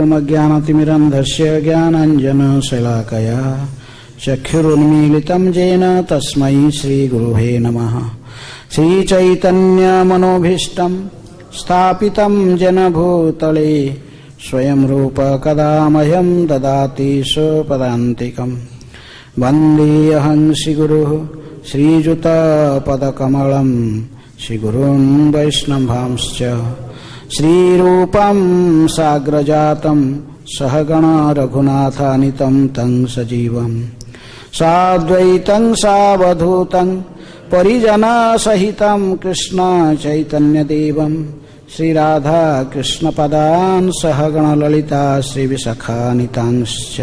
ओमज्ञानतिमिरन्धस्य ज्ञानाञ्जनशलाकया चक्षुरुन्मीलितं येन तस्मै श्रीगुरुवे नमः। श्रीचैतन्यमनोभीष्टं स्थापितं जनभूतले स्वयं रूप कदा मह्यं ददाति स्वपदान्तिकम्। वन्देऽहं श्रीगुरुः श्रीयुतपदकमलं श्रीगुरून् वैष्णवांश्च श्रीरूपं साग्रजातं सहगण रघुनाथानितं तं सजीवम् साद्वैतं सावधूतं परिजनसहितं कृष्ण चैतन्यदेवं श्रीराधा कृष्णपदान् सहगण ललिता श्रीविशाखानितांश्च।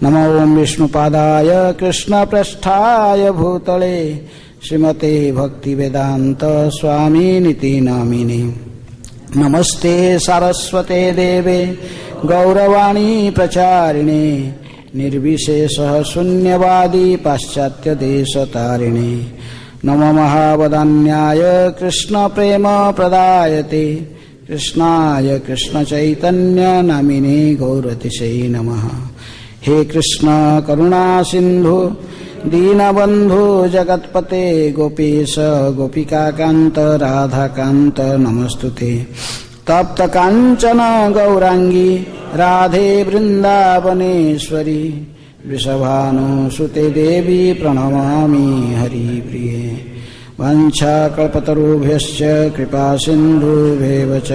नमो विष्णुपादाय कृष्णप्रेष्ठाय भूतले श्रीमते भक्तिवेदान्त स्वामिनिति नामिने। नमस्ते सारस्वते देवे गौरवाणी प्रचारिणे निर्विशेषः शून्यवादी पाश्चात्यदेशतारिणे। नमो महावदान्याय कृष्ण प्रेम प्रदायते कृष्णाय कृष्ण चैतन्य नामिने गौरतिशये नमः। हे कृष्ण करुणा सिंधु दीनबंधु जगत्पते गोपीश गोपिकाकांत राधाकांत नमस्तुते। तप्त कांचन गौरांगी राधे वृंदावनेश्वरी वृषभानुसुते देवी प्रणमामि हरिप्रिये। वंशाकल्पतरुभ्यश्च कृपा सिन्धुभ्येव च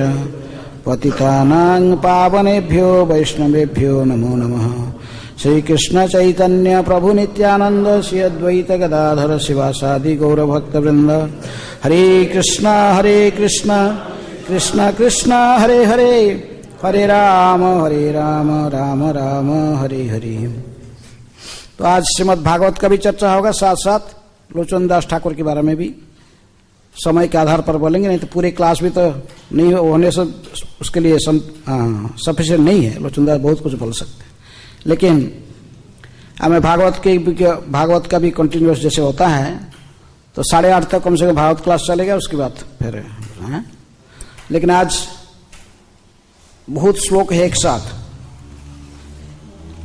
पतितानां पावनेभ्यो वैष्णवेभ्यो नमो नमः। श्री कृष्ण चैतन्य प्रभु नित्यानंद श्री अद्वैत गदाधर शिवासादि गौरभक्तवृंद। हरे कृष्ण कृष्ण कृष्ण हरे हरे हरे राम राम राम हरे हरे। तो आज श्रीमद् भागवत का भी चर्चा होगा, साथ साथ लोचनदास ठाकुर के बारे में भी समय के आधार पर बोलेंगे, नहीं तो पूरे क्लास भी तो नहीं होने से उसके लिए सफिशिएंट नहीं है। लोचनदास बहुत कुछ बोल सकते हैं, लेकिन हमें भागवत का भी कंटिन्यूस जैसे होता है तो 8:30 तक कम से कम भागवत क्लास चलेगा, उसके बाद फिर है। लेकिन आज बहुत श्लोक है एक साथ,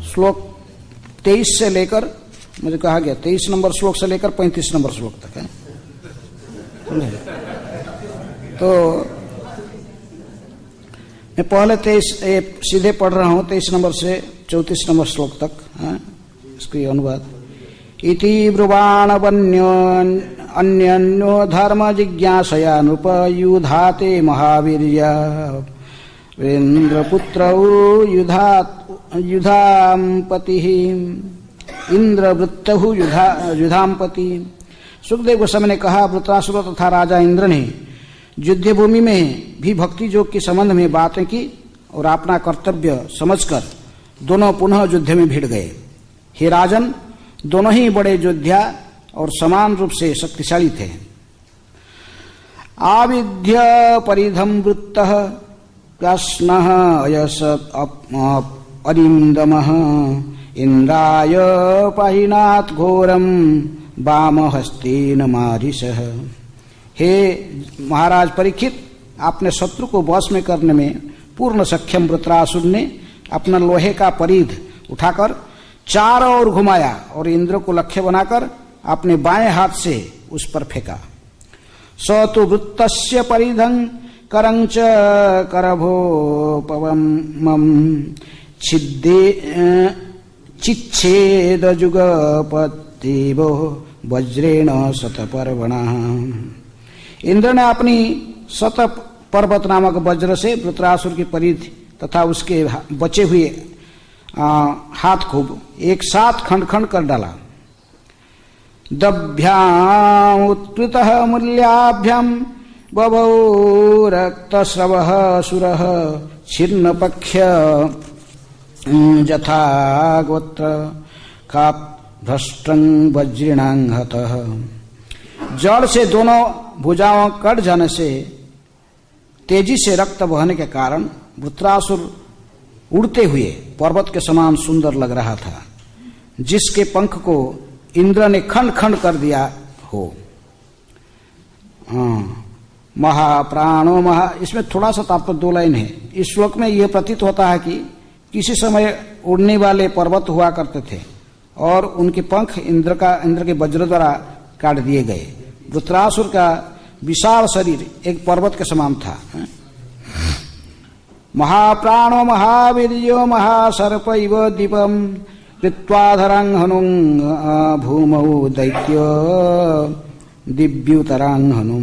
श्लोक 23 से लेकर, मुझे कहा गया 23 नंबर श्लोक से लेकर 35 नंबर श्लोक तक है। तो मैं पहले 23 सीधे पढ़ रहा हूं 23 नंबर से 34 नंबर श्लोक तक है, इसकी अनुवाद। इति ब्रुवाण अन्यो धर्म जिज्ञासया नृप युधाते महावीर्य इंद्रपुत्रौ युधाम्पति इंद्रवृत्तहु युधाम्पति। सुखदेव गोस्वामी ने कहा, वृत्रासुर तथा राजा इंद्र ने युद्ध भूमि में भी भक्ति योग के संबंध में बातें की और अपना कर्तव्य समझकर दोनों पुनः युद्ध में भिड़ गए। हे राजन, दोनों ही बड़े योद्धा और समान रूप से शक्तिशाली थे। आविध्य परिधम वृत्तः कृष्णः यश अरिंदमः इंद्राय पाहिनाथ घोरम वामहस्तेन मारिषः। हे महाराज परीक्षित, आपने शत्रु को वश में करने में पूर्ण सक्षम वृत्रासुर ने अपना लोहे का परिध उठाकर चारों ओर घुमाया और इंद्र को लक्ष्य बनाकर अपने बाएं हाथ से उस पर फेंका। स तो वृत्तस्य परिधं करंच करभोपवमं चिच्छेद जुगपतिवो वज्रेण शतपर्वणः। इंद्र ने अपनी शत पर्वत नामक वज्र से वृत्रासुर की परिध तथा उसके बचे हुए हाथ को एक साथ खंड खंड कर डाला। दभ्याम उत्कृतः मूल्याभ्याम बभौ रक्तस्रवः सुरः छिन्नपक्ष्य यथा गोत्र का भ्रष्टं वज्रिणां हतः। जड़ से दोनों भुजाओं कट जाने से तेजी से रक्त बहने के कारण वृत्रासुर उड़ते हुए पर्वत के समान सुंदर लग रहा था, जिसके पंख को इंद्र ने खंड खंड कर दिया हो। महाप्राणो महा, इसमें थोड़ा सा तात्पर्य 2 लाइन है। इस श्लोक में यह प्रतीत होता है कि किसी समय उड़ने वाले पर्वत हुआ करते थे और उनके पंख इंद्र के वज्र द्वारा काट दिए गए। वृत्रासुर का विशाल शरीर एक पर्वत के समान था। महाप्राणो महावीर्यो महासर्प इव दीपम कृत्वाधरां हनुं भूमौ दैत्य दिव्युतरां हनुं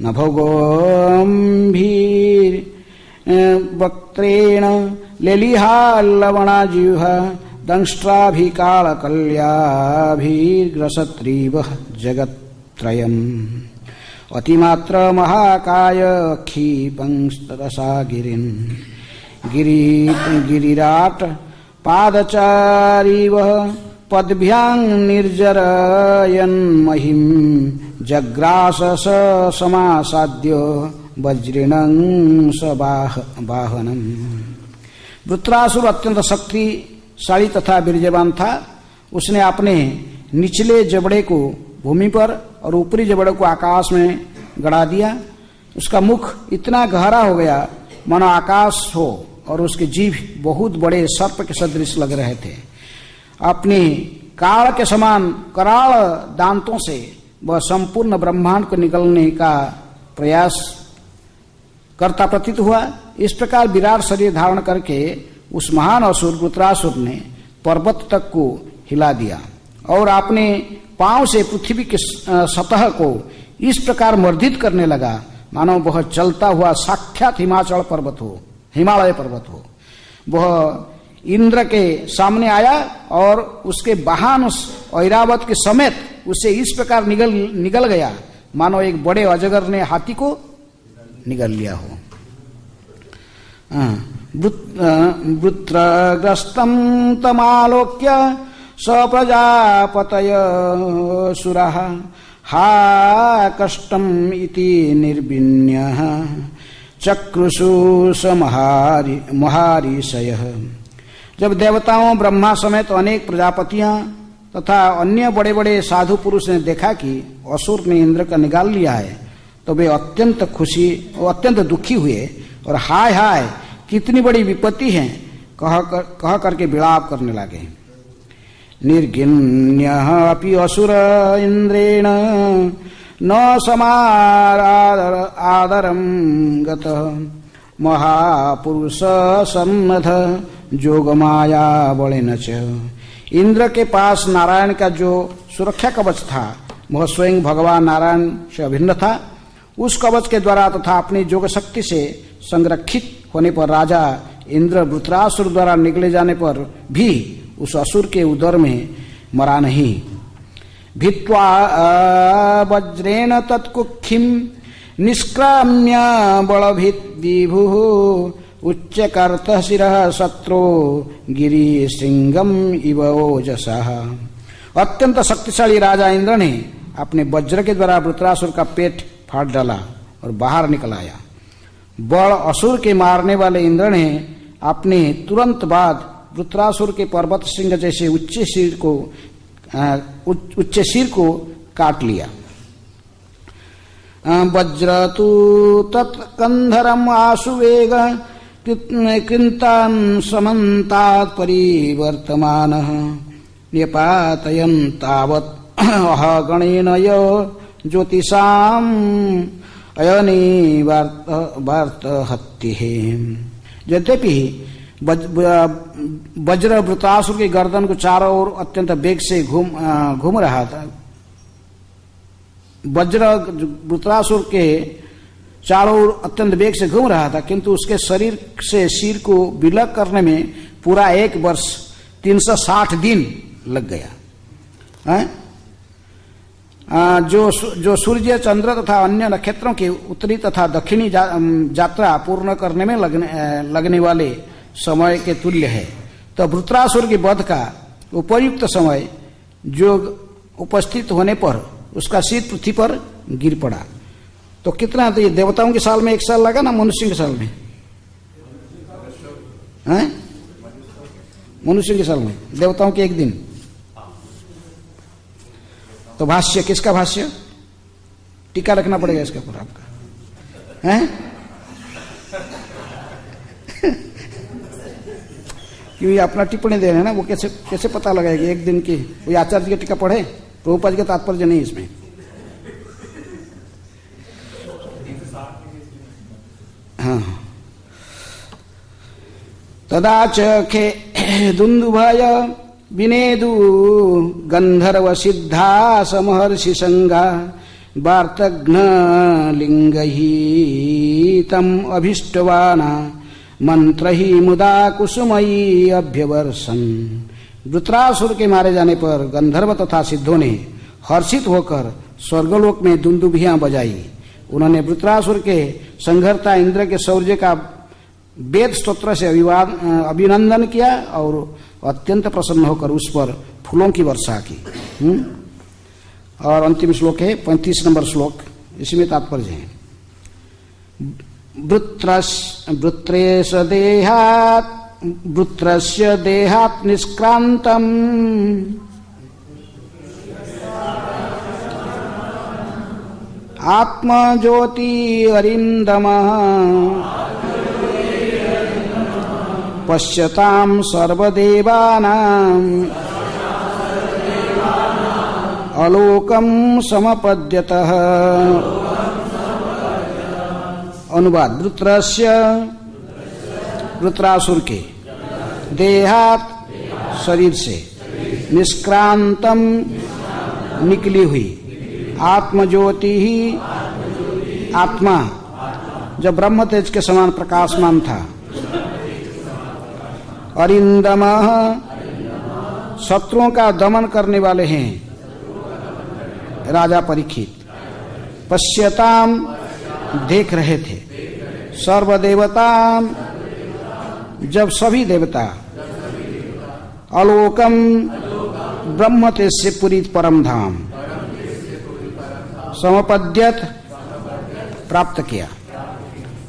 नभोगोम्भीर वक्त्रेण लेलिहा लवणाजिह्वा दंष्ट्राभिकालकल्याभिग्रसत्रीव जगत्त्रयम् अतिमात्र महाकाय क्षीपंस्तरसा गिरिन् गिरिराट पादचारीव पद्भ्यां निर्जरयन् महिं जग्रास स समासाद्य वज्रिणं सबाहनम्। वृत्रासुर अत्यंत शक्तिशाली तथा वीर्यवान था। उसने अपने निचले जबड़े को भूमि पर और ऊपरी जबड़े को आकाश में गड़ा दिया। उसका मुख इतना गहरा हो गया मानो आकाश हो और उसके जीभ बहुत बड़े सर्प के सदृश लग रहे थे। अपने काल के समान कराल दांतों से वह संपूर्ण ब्रह्मांड को निगलने का प्रयास करता प्रतीत हुआ। इस प्रकार विराट शरीर धारण करके उस महान असुर वृत्रासुर ने पर्वत तक को हिला दिया और अपने पांव से पृथ्वी के सतह को इस प्रकार मर्दित करने लगा मानो वह चलता हुआ साक्षात हिमालय पर्वत हो। वह इंद्र के सामने आया और उसके वाहन ऐरावत के समेत उसे इस प्रकार निगल गया मानो एक बड़े अजगर ने हाथी को निगल लिया हो। वृत्रग्रस्तं तमालोक्य स प्रजापतय सुरः हा कष्टम् इति निर्विण्यः चक्रुषु स महारिषयः। जब देवताओं ब्रह्मा समेत अनेक प्रजापतियां तथा अन्य बड़े बड़े साधु पुरुष ने देखा कि असुर ने इंद्र का निकाल लिया है तो वे अत्यंत दुखी हुए और हाय हाय कितनी बड़ी विपत्ति है कह करके विलाप करने लगे। निर्गिण्यः अपि असुर इंद्रेण न समादरं गतः महापुरुष सन्नध जोगमाया बलेन च। इंद्र के पास नारायण का जो सुरक्षा कवच था वह स्वयं भगवान नारायण से अभिन्न था। उस कवच के द्वारा तथा अपनी जोग शक्ति से संरक्षित होने पर राजा इंद्र वृत्रासुर द्वारा निकले जाने पर भी उस असुर के उदर में मरा नहीं। भित्वा वज्रेण तत्कुक्षिं निष्क्राम्य बलभित् विभुः उच्चकर्तः शिरः शत्रो गिरिशृंगम इव ओजसः। अत्यंत शक्तिशाली राजा इंद्र ने अपने वज्र के द्वारा वृत्रासुर का पेट फाड़ डाला और बाहर निकल आया। बड़ असुर के मारने वाले इंद्र ने अपने तुरंत बाद वृत्रासुर के पर्वत सिंह जैसे उच्च सिर को काट लिया। वज्र तु तत्कंधरम आशुवेग कृतान् समन्तात् परिवर्तमानः निपातयन् तावत् अहगणेन ज्योतिषाम् अयने वार्तहत्तिः। यद्यपि वज्र वृत्रासुर की गर्दन को चारों ओर अत्यंत वेग से घूम रहा था। वज्र वृत्रासुर के चारों ओर अत्यंत वेग से घूम रहा था किंतु उसके शरीर से सिर को विलग करने में पूरा 1 वर्ष 360 दिन लग गया। जो सूर्य चंद्र तथा अन्य नक्षत्रों की उत्तरी तथा दक्षिणी यात्रा पूर्ण करने में लगने वाले समय के तुल्य है। तो वृत्रासुर के वध का उपयुक्त समय जो उपस्थित होने पर उसका सिर पृथ्वी पर गिर पड़ा। तो कितना, तो ये देवताओं के साल में 1 साल लगा ना मनुष्य के साल में? मनुष्य के साल में, देवताओं के 1 दिन। तो भाष्य किसका भाष्य? टीका रखना पड़ेगा इसके ऊपर आपका। हैं? क्योंकि अपना टिप्पणी दे रहे हैं ना, वो कैसे कैसे पता लगाएगी एक दिन की? कोई आचार्य की टीका पढ़े? प्रभुपाद जी का तात्पर्य नहीं इसमें। हाँ, तदा च खे दुन्दुभय विनेदु गंधर्व सिद्धा समहर्षि संगा वार्तघ्न लिंगहि तम अभिष्टवाना मंत्र ही मुदा कुसुमयी अभ्यवर्षन। वृत्रासुर के मारे जाने पर गंधर्व तथा सिद्धों ने हर्षित होकर स्वर्गलोक में दुंदुभियां बजाई। उन्होंने वृत्रासुर के संघर्ता इंद्र के शौर्य का वेद स्तोत्र से अभिनंदन किया और अत्यंत प्रसन्न होकर उस पर फूलों की वर्षा की। और अंतिम श्लोक है 35 नंबर श्लोक, इसी में तात्पर्य है। वृत्रस्य देहात् निष्क्रांतम् आत्मज्योति अरिंदमः पश्यतां सर्वदेवानां अलोकं समपद्यतः। अनुवाद। वृत्रस्य, वृत्रासुर के, देहात शरीर से, निष्क्रांतम निकली हुई, आत्मज्योति ही आत्मा जब ब्रह्म तेज के समान प्रकाशमान था, अरिंदम शत्रुओं का दमन करने वाले हैं राजा परीक्षित, पश्यताम देख रहे थे, सर्वदेवताम जब सभी देवता, अलोकम ब्रह्म तेज से पूरी परम धाम, समपद्यत प्राप्त किया।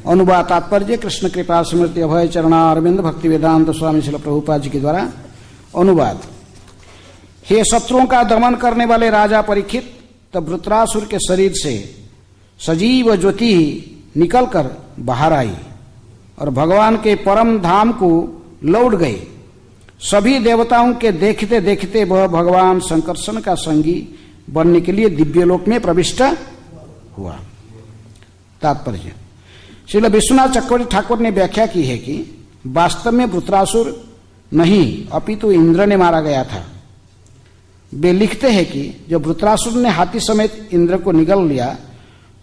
अनुवाद। तात्पर्य कृष्ण कृपा स्मृति अभय चरणा अरविंद भक्ति वेदांत स्वामी श्रील प्रभुपाद जी के द्वारा अनुवाद। हे शत्रुओं का दमन करने वाले राजा परीक्षित, तब वृत्रासुर के शरीर से सजीव ज्योति निकलकर बाहर आई और भगवान के परम धाम को लौट गई। सभी देवताओं के देखते देखते वह भगवान संकर्षण का संगी बनने के लिए दिव्यलोक में प्रविष्ट हुआ। तात्पर्य। श्रील विश्वनाथ चक्रवर्ती ठाकुर ने व्याख्या की है कि वास्तव में वृत्रासुर नहीं अपितु इंद्र ने मारा गया था। वे लिखते हैं कि जब वृत्रासुर ने हाथी समेत इंद्र को निगल लिया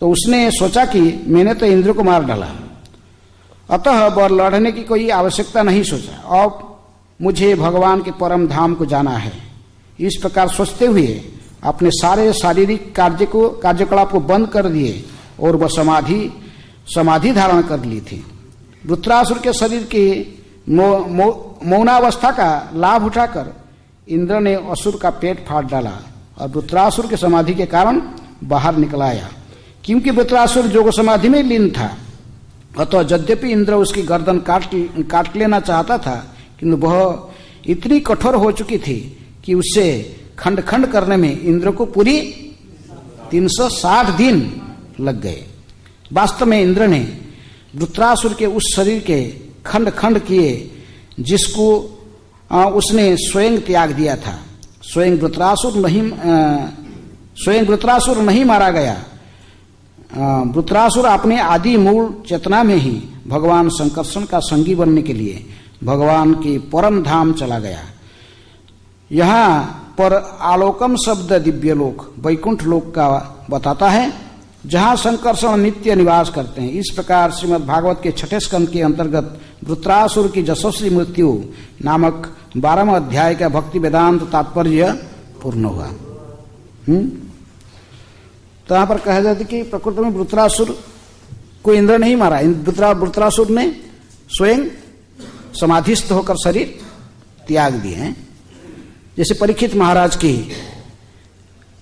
तो उसने सोचा कि मैंने तो इंद्र को मार डाला, अतः वह लड़ने की कोई आवश्यकता नहीं सोचा, अब मुझे भगवान के परम धाम को जाना है। इस प्रकार सोचते हुए अपने सारे शारीरिक कार्यकलाप को बंद कर दिए और वह समाधि धारण कर ली थी। वृत्रासुर के शरीर की मौनावस्था का लाभ उठाकर इंद्र ने असुर का पेट फाड़ डाला और वृत्रासुर के समाधि के कारण बाहर निकल आया। क्योंकि वृत्रासुर जोग समाधि में लीन था, अतः यद्यपि इंद्र उसकी गर्दन काट लेना चाहता था, किंतु वह इतनी कठोर हो चुकी थी कि उससे खंड खंड करने में इंद्र को पूरी 360 दिन लग गए। वास्तव में इंद्र ने वृत्रासुर के उस शरीर के खंड खंड किए जिसको उसने स्वयं त्याग दिया था। स्वयं वृत्रासुर नहीं मारा गया। वृत्रासुर अपने आदि मूल चेतना में ही भगवान संकर्षण का संगी बनने के लिए भगवान के परम धाम चला गया। यहाँ पर आलोकम शब्द दिव्य लोक वैकुंठ लोक का बताता है, जहाँ संकर्षण नित्य निवास करते हैं। इस प्रकार श्रीमद् भागवत के 6ठे स्कंद के अंतर्गत वृत्रासुर की यशस्वी मृत्यु नामक 12वां अध्याय का भक्ति वेदांत तात्पर्य पूर्ण हुआ। तो यहाँ पर कहा जाता है कि प्रकृति में वृत्रासुर को इंद्र नहीं मारा, वृत्रासुर ने स्वयं समाधिस्थ होकर शरीर त्याग दिए हैं। जैसे परीक्षित महाराज की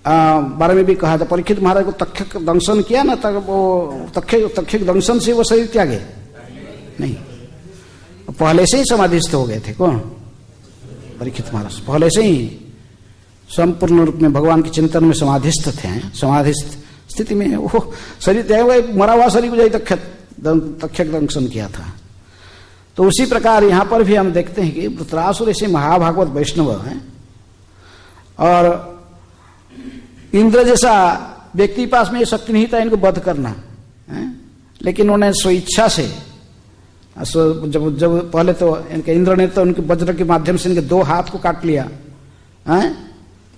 बारे में भी कहा था, परीक्षित महाराज को तक्षक दंशन किया ना, तब वो तक्षक दंशन से वो शरीर त्यागे नहीं, पहले से ही समाधिस्थ हो गए थे। कौन? परीक्षित महाराज पहले से ही संपूर्ण रूप में भगवान के चिंतन में समाधिस्थ थे, समाधिस्थ स्थिति में वो शरीर त्याग हुआ, मरा हुआ शरीर को जाई तक्षक दंशन किया था। तो उसी प्रकार यहां पर भी हम देखते हैं कि वृत्रासुर ऐसे महाभागवत वैष्णव हैं और इंद्र जैसा व्यक्ति पास में ये शक्ति नहीं था इनको वध करना है, लेकिन उन्होंने स्वेच्छा से जब पहले तो इनके इंद्र ने तो उनके वज्र के माध्यम से इनके 2 हाथ को काट लिया है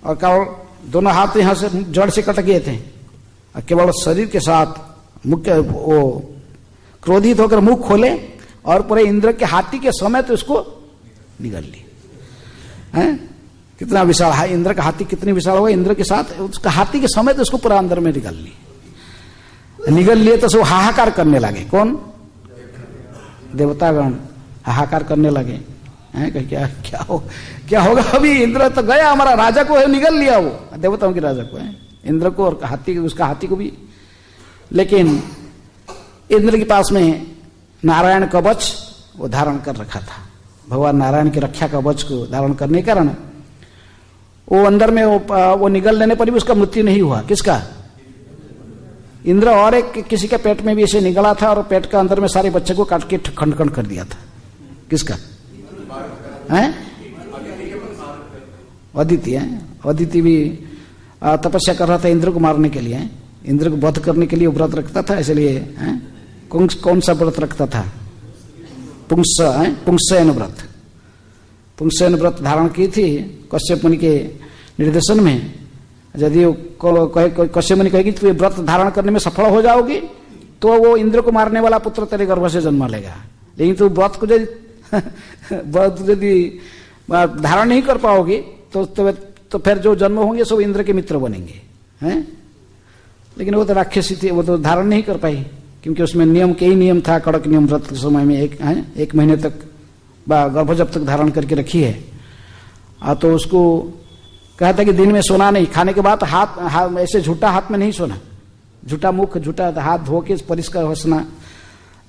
और केवल दोनों हाथ यहां से जड़ से कट गए थे और केवल शरीर के साथ मुख्य वो क्रोधित होकर मुख खोले और पूरे इंद्र के हाथी के समय तो उसको निगल ली है। कितना विशाल है इंद्र का हाथी, कितनी विशाल होगा, इंद्र के साथ उसका हाथी के समय तो उसको पूरा अंदर में निगल लिए तो सब हाहाकार करने लगे। कौन? देवतागण हाहाकार करने लगे हैं, क्या होगा अभी, इंद्र तो गया, हमारा राजा को है निगल लिया, वो देवताओं के राजा को है, इंद्र को और हाथी, उसका हाथी को भी। लेकिन इंद्र के पास में नारायण कवच वो धारण कर रखा था, भगवान नारायण की रक्षा कवच को धारण करने के कारण वो अंदर में वो निगल लेने पर भी उसका मृत्यु नहीं हुआ। किसका? इंद्र और एक किसी के पेट में भी ऐसे निगला था और पेट के अंदर में सारे बच्चे को काट के खंड खंड कर दिया था। किसका है? अदिति है। अदिति भी तपस्या कर रहा था इंद्र को मारने के लिए, इंद्र को वध करने के लिए व्रत रखता था, इसलिए कौन सा व्रत रखता था? पुंसयन व्रत। पुंसयन व्रत धारण की थी कश्यप मुनि के निर्देशन में। यदि कश्यप मुनि कहेगी तू ये व्रत धारण करने में सफल हो जाओगी तो वो इंद्र को मारने वाला पुत्र तेरे गर्भ से जन्म लेगा, लेकिन तू व्रत को यदि धारण नहीं कर पाओगी तो फिर जो जन्म होंगे सब इंद्र के मित्र बनेंगे हैं। लेकिन वो तो राक्षसी थी, वो तो धारण नहीं कर पाई क्योंकि उसमें नियम कई नियम था, कड़क नियम। व्रत के समय में एक महीने तक गर्भ जब तक धारण करके रखी है तो उसको कहा था कि दिन में सोना नहीं, खाने के बाद हाथ ऐसे झूठा हाथ में नहीं सोना, झूठा मुख झूठा हाथ धो के परिष्कार हंसना।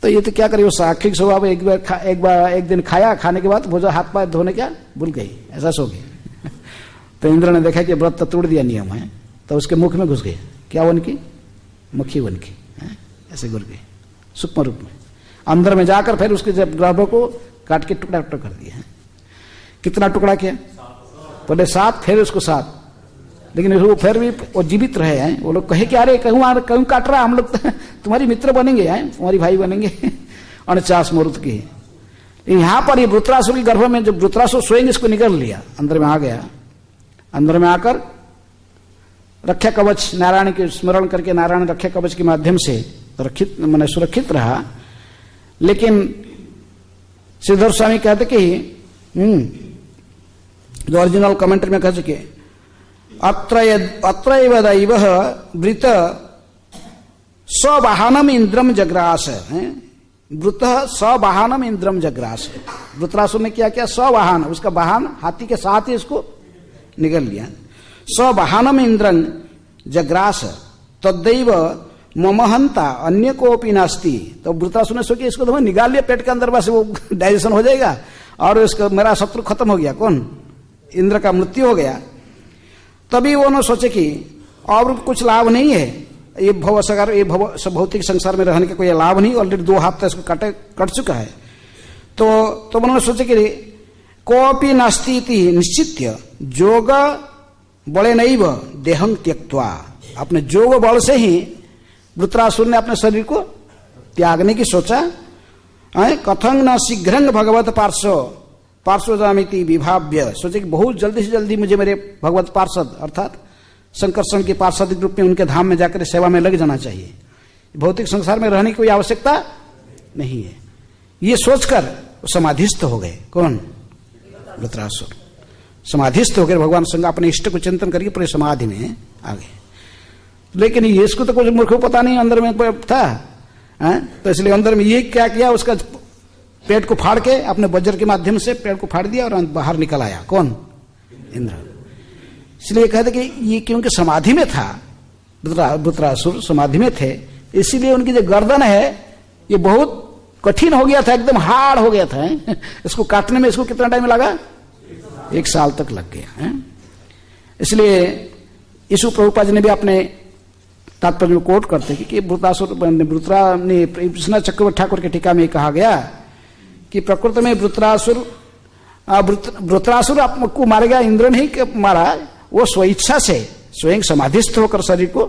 तो ये तो क्या करे, वो साक्षिक स्वभाव एक दिन खाया, खाने के बाद भोजन हाथ पैर धोने क्या भूल गई, ऐसा सो गई। तो इंद्र ने देखा कि व्रत तो तोड़ दिया नियम है, तो उसके मुख में घुस गए। क्या वन की? मक्खी वन की, ऐसे घुस गई सूक्ष्म रूप में अंदर में जाकर फिर उसके जब गर्भ को काट के टुकड़ा टुकड़ा कर दिया है। कितना टुकड़ा किया? पहले 7, फिर उसको 7, लेकिन वो फिर भी वो जीवित रहे हैं। वो लोग कहे कि अरे कहूँ काट रहा, हम लोग तुम्हारी मित्र बनेंगे हैं, तुम्हारी भाई बनेंगे 49 मुहूर्त की। लेकिन यहाँ पर ये वृत्रासुर के गर्भ में जब वृत्रासुर स्वयं इसको निकल लिया, अंदर में आ गया, अंदर में आकर रक्षा कवच नारायण के स्मरण करके नारायण रक्षा कवच के माध्यम से सुरक्षित रहा। लेकिन श्रीधर स्वामी कहते कि जो ओरिजिनल कमेंट्री में कह चुके, अत्रैव दैव वृत सवाहनम इंद्रम जग्रास, वृत सवाहनम इंद्रम जग्रास। वृत्रासुर ने क्या किया? सवाहन, उसका वाहन हाथी के साथ ही इसको निगल लिया। सवाहनम इंद्रम जग्रास तदैव ममहंता अन्य कोपी नास्ति। तो वृत्रासुर ने सोचा इसको तो मैं निकाल लिया पेट के अंदर, बस वो डाइजेशन हो जाएगा और इसका मेरा शत्रु खत्म हो गया। कौन? इंद्र का मृत्यु हो गया। तभी वो न सोचे कि और कुछ लाभ नहीं है, ये भौतिक संसार में रहने के कोई लाभ नहीं, ऑलरेडी 2 हाथ तक इसको कट चुका है। तो उन्होंने सोचे कि कोपी नास्ति निश्चित्य जोग बड़े नैव देहं त्यक्त्वा, अपने जोग बल से ही वृत्रासुर ने अपने शरीर को त्यागने की सोचा। कथं न शीघ्रं भगवत पार्श्वजामिति विभाव्य, सोचे कि बहुत जल्दी से जल्दी मुझे मेरे भगवत पार्षद अर्थात संकर्षण के पार्षद रूप में उनके धाम में जाकर सेवा में लग जाना चाहिए, भौतिक संसार में रहने की कोई आवश्यकता नहीं है। ये सोचकर समाधिस्थ हो गए। कौन? वृत्रासुर समाधिस्थ होकर भगवान संग अपने इष्ट को चिंतन करके पूरे समाधि में आ गए। लेकिन ये इसको तो कुछ मूर्ख को पता नहीं अंदर में था, तो इसलिए अंदर में ये क्या किया, उसका पेट को फाड़ के अपने वज्र के माध्यम से पेट को फाड़ दिया और बाहर निकल आया। कौन? इंद्र। इसलिए कहते कि ये क्योंकि समाधि में था, वृत्रासुर समाधि में थे, इसीलिए उनकी जो गर्दन है ये बहुत कठिन हो गया था, एकदम हार्ड हो गया था। इसको काटने में इसको कितना टाइम लगा? 1 साल तक लग गया। इसलिए यीशु प्रभुपाद जी ने भी अपने तात्पर्य में कोट करते कि वृत्रा ने कृष्ण चक्रवर्ती ठाकुर के टीका में कहा गया कि प्रकृति में वृत्रासुर आपको मारेगा, इंद्र नहीं मारा, वो स्वेच्छा से स्वयं समाधिस्थ होकर शरीर को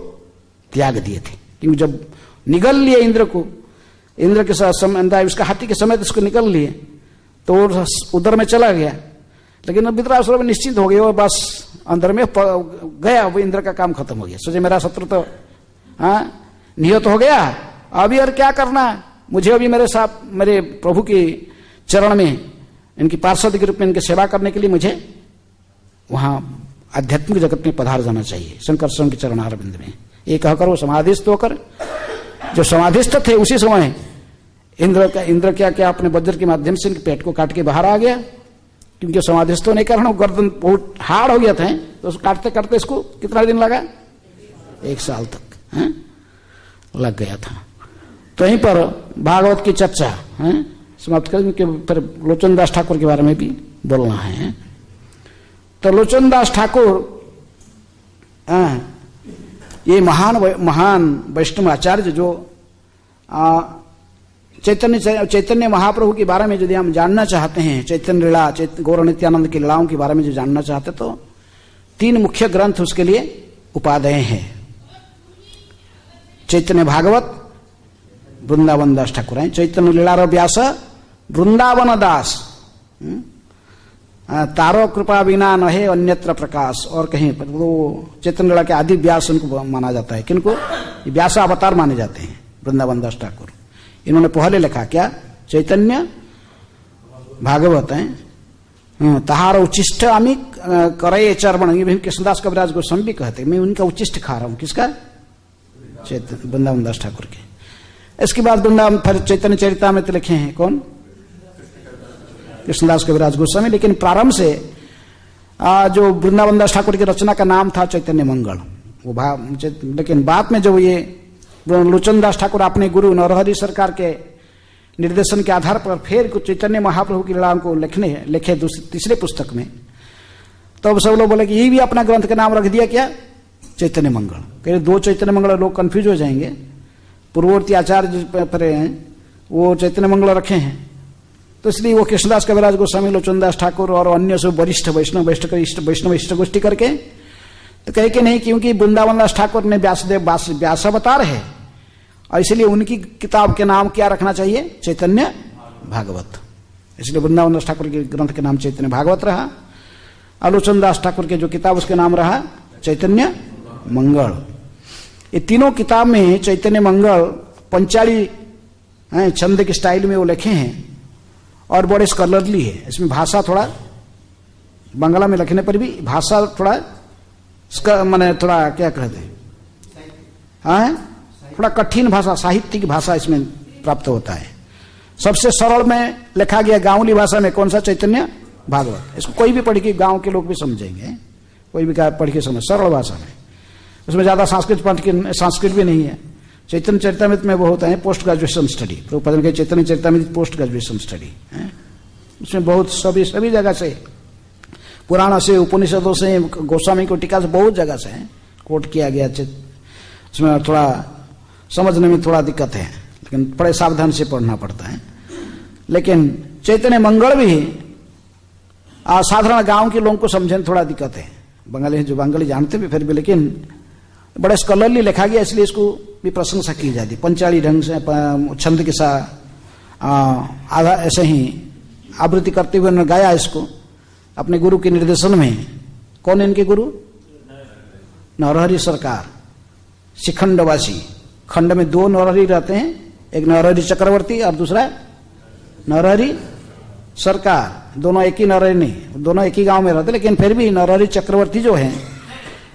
त्याग दिए थे। क्योंकि जब निगल लिए इंद्र को, इंद्र के साथ उसका हाथी के समेत उसको निकल लिए तो उधर में चला गया, लेकिन वृत्रासुर में निश्चित हो गया और बस अंदर में गया, वो इंद्र का काम खत्म हो गया। सोचे मेरा शत्रु तो निहत हो गया, अभी और क्या करना, मुझे अभी मेरे साथ मेरे प्रभु के चरण में इनकी पार्षद के रूप में इनकी सेवा करने के लिए मुझे वहां आध्यात्मिक जगत में पधार जाना चाहिए, शंकर स्वयं के चरणारविंद में। ये कहकर वो समाधिस्थ होकर, जो समाधिस्थ थे उसी समय इंद्र क्या अपने वज्र के माध्यम से इनके पेट को काट के बाहर आ गया, क्योंकि समाधिस्थ होने के कारण गर्दन बहुत हार्ड हो गया था, तो उसको काटते काटते इसको कितना दिन लगा, 1 साल तक लग गया था। तो यहीं पर भागवत की चर्चा समाप्त कर, फिर लोचनदास ठाकुर के बारे में भी बोलना है। तो लोचनदास ठाकुर ये महान वैष्णव आचार्य जो चैतन्य महाप्रभु के बारे में यदि हम जानना चाहते हैं, चैतन्य लीला गौर नित्यानंद की लीलाओं के बारे में जो जानना चाहते तो 3 मुख्य ग्रंथ उसके लिए उपादेय हैं। चैतन्य भागवत वृंदावन दास ठाकुर हैं, चैतन्य लीला व्यास वृंदावन दास, तारो कृपा बिना न है अन्यत्र प्रकाश, और कहीं पर वो चैतन्य लीला के आदि व्यास उनको माना जाता है। किनको? व्यास अवतार माने जाते हैं वृंदावन दास ठाकुर। इन्होंने पहले लिखा क्या? चैतन्य भागवत है, तहार उचिष्ट आमी करे चर्वण, ये भी कृष्णदास कविराज गोस्वामी भी कहते, मैं उनका उचिष्ट खा रहा हूं। किसका? चैतन्य वृंदावन दास ठाकुर के। इसके बाद वृंदावन फिर चैतन्य चरितामृत लिखे हैं कौन? कृष्णदास कविराज गोस्वामी। लेकिन प्रारंभ से जो वृंदावन दास ठाकुर की रचना का नाम था चैतन्य मंगल, वो लेकिन बाद में जब ये लोचन दास ठाकुर अपने गुरु नरहरि सरकार के निर्देशन के आधार पर फिर चैतन्य महाप्रभु की लीलाओं को लिखे तीसरे पुस्तक में, तो सब लोग बोले कि ये भी अपना ग्रंथ का नाम रख दिया क्या? चैतन्य मंगल। कह 2 चैतन्य मंगल, लोग कंफ्यूज हो जाएंगे। पूर्ववर्ती आचार्य पर वो चैतन्य मंगल रखे हैं, तो इसलिए वो कृष्णदास कविराज गोस्वामी, लोचनदास ठाकुर और अन्य सब वरिष्ठ वैष्णव इष्ट गोष्ठी करके तो कहे कि नहीं, क्योंकि वृंदावन दास ठाकुर ने व्यास अवतार है और इसलिए उनकी किताब के नाम क्या रखना चाहिए? चैतन्य भागवत। इसलिए वृंदावन दास ठाकुर के ग्रंथ के नाम चैतन्य भागवत रहा, और लोचन दास ठाकुर के जो किताब उसके नाम रहा चैतन्य मंगल। ये तीनों किताब में चैतन्य मंगल पंचाली छंद के स्टाइल में वो लिखे हैं और बड़े स्कॉलरली है। इसमें भाषा थोड़ा बांग्ला में लिखने पर भी भाषा थोड़ा माने थोड़ा क्या कहते हैं, थोड़ा कठिन भाषा, साहित्यिक भाषा इसमें प्राप्त होता है। सबसे सरल में लिखा गया गांवली भाषा में कौन सा? चैतन्य भागवत। इसको कोई भी पढ़ के गांव के लोग भी समझेंगे, कोई भी पढ़ के समझ, सरल भाषा में। उसमें ज्यादा संस्कृत भी नहीं है। चैतन्य चरितामृत में वो होता है पोस्ट ग्रेजुएशन स्टडी, प्रभुपाद के चैतन्य चरितामृत पोस्ट ग्रेजुएशन स्टडी है। उसमें बहुत सभी जगह से, पुराण से, उपनिषदों से, गोस्वामी को टीका से, बहुत जगह से कोट किया गया। उसमें थोड़ा समझने में थोड़ा दिक्कत है, लेकिन बड़े सावधान से पढ़ना पड़ता है। लेकिन चैतन्य मंगल भी साधारण गांव के लोगों को समझने में थोड़ा दिक्कत है। बंगाली जो बंगाली जानते भी फिर भी, लेकिन बड़े स्कॉलरली लिखा गया, इसलिए इसको भी प्रशंसा की जाती। पंचाली ढंग से छंद के साथ आधा ऐसे ही आवृत्ति करते हुए उन्होंने गाया इसको अपने गुरु के निर्देशन में। कौन है इनके गुरु? नरहरि सरकार, शिखंडवासी। खंड में 2 नरहरि रहते हैं, एक नरहरि चक्रवर्ती और दूसरा नरहरि सरकार। दोनों एक ही नरहरि नहीं, दोनों एक ही गांव में रहते, लेकिन फिर भी नरहरि चक्रवर्ती जो है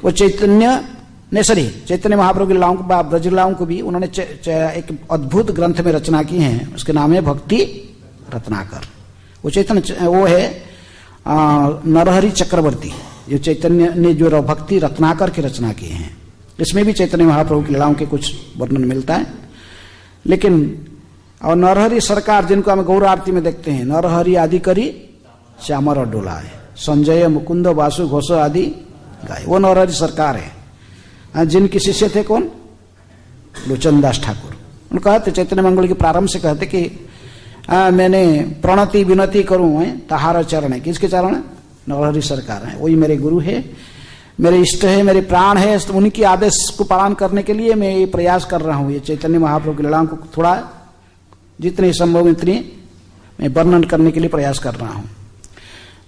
वो चैतन्य महाप्रभु की लीलाओं को, ब्रज लीलाओं को भी उन्होंने एक अद्भुत ग्रंथ में रचना की है। उसके नाम है भक्ति रत्नाकर। वो है नरहरि चक्रवर्ती, जो चैतन्य ने जो भक्ति रत्नाकर की रचना की है। इसमें भी चैतन्य महाप्रभु की लीलाओं के कुछ वर्णन मिलता है। लेकिन और नरहरि सरकार, जिनको हम गौर आरती में देखते हैं, नरहरि आदि करी श्यामर डोलाए, संजय मुकुंद वासु घोष आदि गाय, वो नरहरि सरकार है। जिनके शिष्य थे कौन? लोचनदास ठाकुर। उन्होंने कहते चैतन्य मंगल के प्रारंभ से कहते कि मैंने प्रणति विनती करूँ तहार चरण है। किसके चरण? नरहरि सरकार है, वही मेरे गुरु है, मेरे इष्ट है, मेरे प्राण है। तो उन्हीं के आदेश को पालन करने के लिए मैं ये प्रयास कर रहा हूँ। ये चैतन्य महाप्रभु की लीलाओं को थोड़ा जितने संभव इतनी मैं वर्णन करने के लिए प्रयास कर रहा हूँ।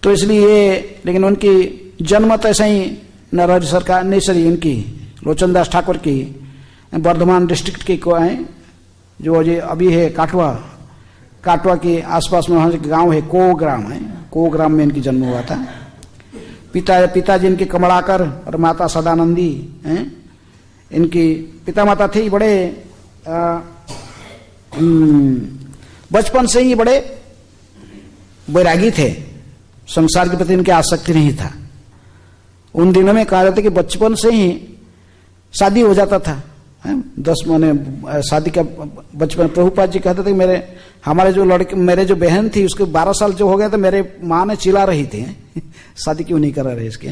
तो इसलिए लेकिन उनकी जन्म तो ऐसा ही नरहरि सरकार नहीं, सरी इनकी लोचनदास ठाकुर की वर्धमान डिस्ट्रिक्ट की को है, जो ये अभी है काटवा के आसपास में वहाँ गांव है, कोग्राम है, कोग्राम में इनकी जन्म हुआ था। पिताजी इनके कमलाकर और माता सदानंदी हैं। इनकी पिता माता थे बड़े बचपन से ही बड़े वैरागी थे, संसार के प्रति इनकी आसक्ति नहीं था। उन दिनों में कहा जाता कि बचपन से ही शादी हो जाता था। 10 महीने शादी का बचपन। प्रभुपाद जी कहते थे कि मेरे जो बहन थी उसके 12 साल जो हो गया तो मेरे माँ ने चिल्ला रही थी शादी क्यों नहीं करा रहे इसके।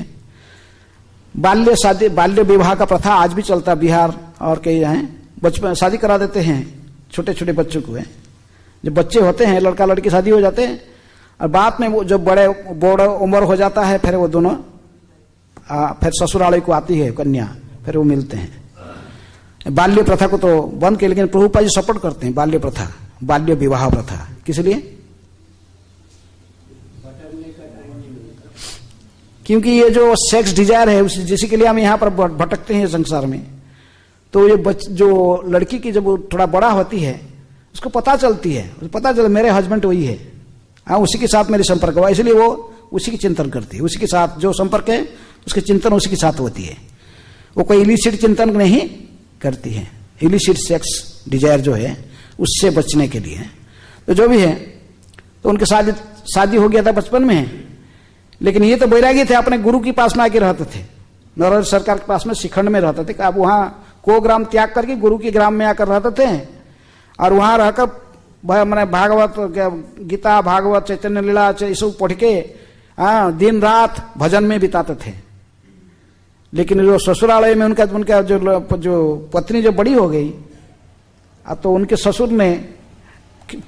बाल्य विवाह का प्रथा आज भी चलता बिहार और कई हैं, बचपन शादी करा देते हैं छोटे छोटे बच्चों को। जब बच्चे होते हैं लड़का लड़की शादी हो जाते हैं और बाद में वो जब बड़े उम्र हो जाता है फिर वो दोनों फिर ससुराल को आती है कन्या, फिर वो मिलते हैं। बाल्य प्रथा को तो बंद किया, लेकिन प्रभुपाद जी सपोर्ट करते हैं बाल्य प्रथा, बाल्य विवाह प्रथा। किस लिए? क्योंकि ये जो सेक्स डिजायर है जिसी के लिए हम यहाँ पर भटकते हैं संसार में, तो ये जो लड़की की जब थोड़ा बड़ा होती है उसको पता चलती है, पता चला मेरे हस्बैंड वही है, हाँ उसी के साथ मेरे संपर्क हुआ, इसलिए वो उसी की चिंतन करती है, उसी के साथ जो संपर्क है उसके चिंतन उसी के साथ होती है। वो कोई इलिसिट चिंतन नहीं करती है। इलिसिट सेक्स डिजायर जो है उससे बचने के लिए। तो जो भी है तो उनके शादी हो गया था बचपन में, लेकिन ये तो बैरागी थे, अपने गुरु के पास में आके रहते थे, नरहरि सरकार के पास में शिखंड में रहते थे। अब वहाँ को ग्राम त्याग करके गुरु के ग्राम में आकर रहते थे और वहाँ रहकर मैंने भागवत गीता भागवत चैतन्य लीला ये सब पढ़ के दिन रात भजन में बिताते थे। लेकिन जो ससुरालय में उनका जो पत्नी जो बड़ी हो गई, तो उनके ससुर ने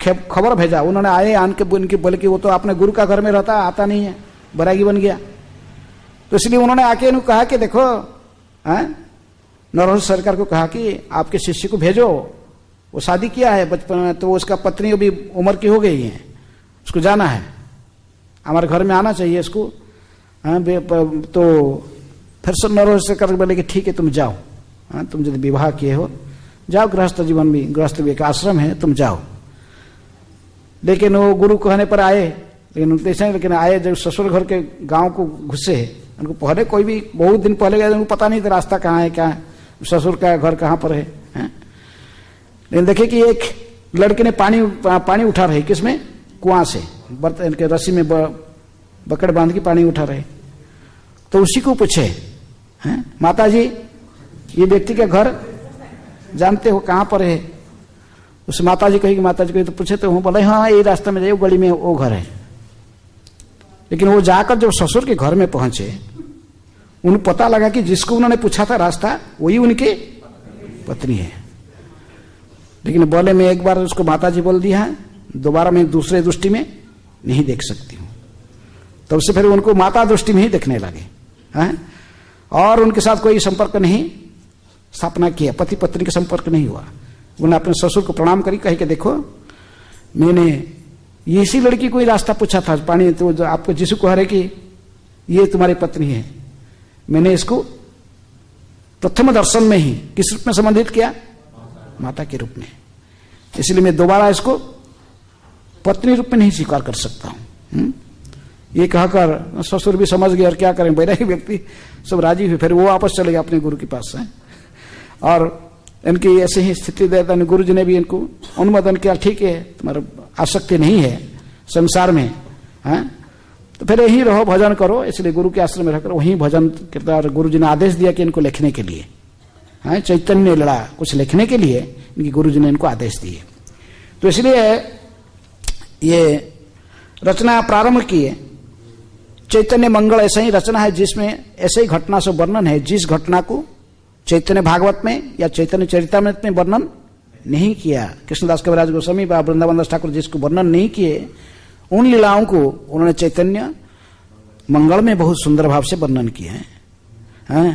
खबर भेजा, उन्होंने आए आन के उनकी बोले कि वो तो अपने गुरु का घर में रहता आता नहीं है, बैरागी बन गया। तो इसलिए उन्होंने आके इनको कहा कि देखो नरहरि सरकार को कहा कि आपके शिष्य को भेजो, वो शादी किया है बचपन में, तो उसका पत्नी अभी उम्र की हो गई है, उसको जाना है, हमारे घर में आना चाहिए इसको। तो फिर नरहरि सरकार बोले कि ठीक है तुम जाओ, तुम यदि विवाह किए हो जाओ, गृहस्थ जीवन में गृहस्थ एक आश्रम है तुम जाओ। लेकिन वो गुरु कहने पर आए, लेकिन आए जब ससुर घर के गांव को घुसे, उनको पहले कोई भी बहुत दिन पहले गए, उनको पता नहीं था रास्ता कहाँ है, क्या है, ससुर का घर कहाँ पर है। लेकिन देखे कि एक लड़के ने पानी उठा रहे, किसमें? कुआं से, बर्तन के रस्सी में बकड़ बांध के पानी उठा रहे। तो उसी को पूछे, माता जी ये व्यक्ति का घर जानते हो कहाँ पर है? उस माता जी कही कि माता जी कही तो पूछे तो बोले हाँ ये रास्ते में जाइए, गली में वो घर है। लेकिन वो जाकर जब ससुर के घर में पहुंचे, उन्हें पता लगा कि जिसको उन्होंने पूछा था रास्ता वही उनकी पत्नी है। लेकिन बोले मैं एक बार उसको माता जी बोल दिया है, दोबारा मैं दूसरे दृष्टि में नहीं देख सकती हूँ। तब से फिर उनको माता दृष्टि में ही देखने लगे और उनके साथ कोई संपर्क नहीं स्थापना किया, पति पत्नी का संपर्क नहीं हुआ। उन्होंने अपने ससुर को प्रणाम करी, कहे कि देखो मैंने इसी लड़की को ही रास्ता पूछा था पानी, तो आपको जिसको कह रहे कि ये तुम्हारी पत्नी है, मैंने इसको प्रथम दर्शन में ही किस रूप में संबंधित किया? माता के रूप में। इसलिए मैं दोबारा इसको पत्नी रूप में नहीं स्वीकार कर सकता हूं। ये कहकर ससुर भी समझ गए और क्या करें, बैरागी व्यक्ति सब राजी हुए। फिर वो वापस चले गए अपने गुरु के पास से और इनकी ऐसे ही स्थिति देता, गुरु जी ने भी इनको अनुमोदन किया, ठीक है तुम्हारा आसक्ति नहीं है संसार में, तो फिर यहीं रहो भजन करो। इसलिए गुरु के आश्रम में रहकर वहीं भजन करता। और गुरु जी ने आदेश दिया कि इनको लिखने के लिए, चैतन्य लीला कुछ लिखने के लिए इनकी गुरु जी ने इनको आदेश दिए। तो इसलिए ये रचना प्रारंभ किए। चैतन्य मंगल ऐसा ही रचना है जिसमें ऐसे ही घटना से वर्णन है, जिस घटना को चैतन्य भागवत में या चैतन्य चरितामृत में वर्णन नहीं किया। कृष्णदास कविराज गोस्वामी व वृंदावन दास ठाकुर जिसको वर्णन नहीं किए, उन लीलाओं को उन्होंने चैतन्य मंगल में बहुत सुंदर भाव से वर्णन किए हैं।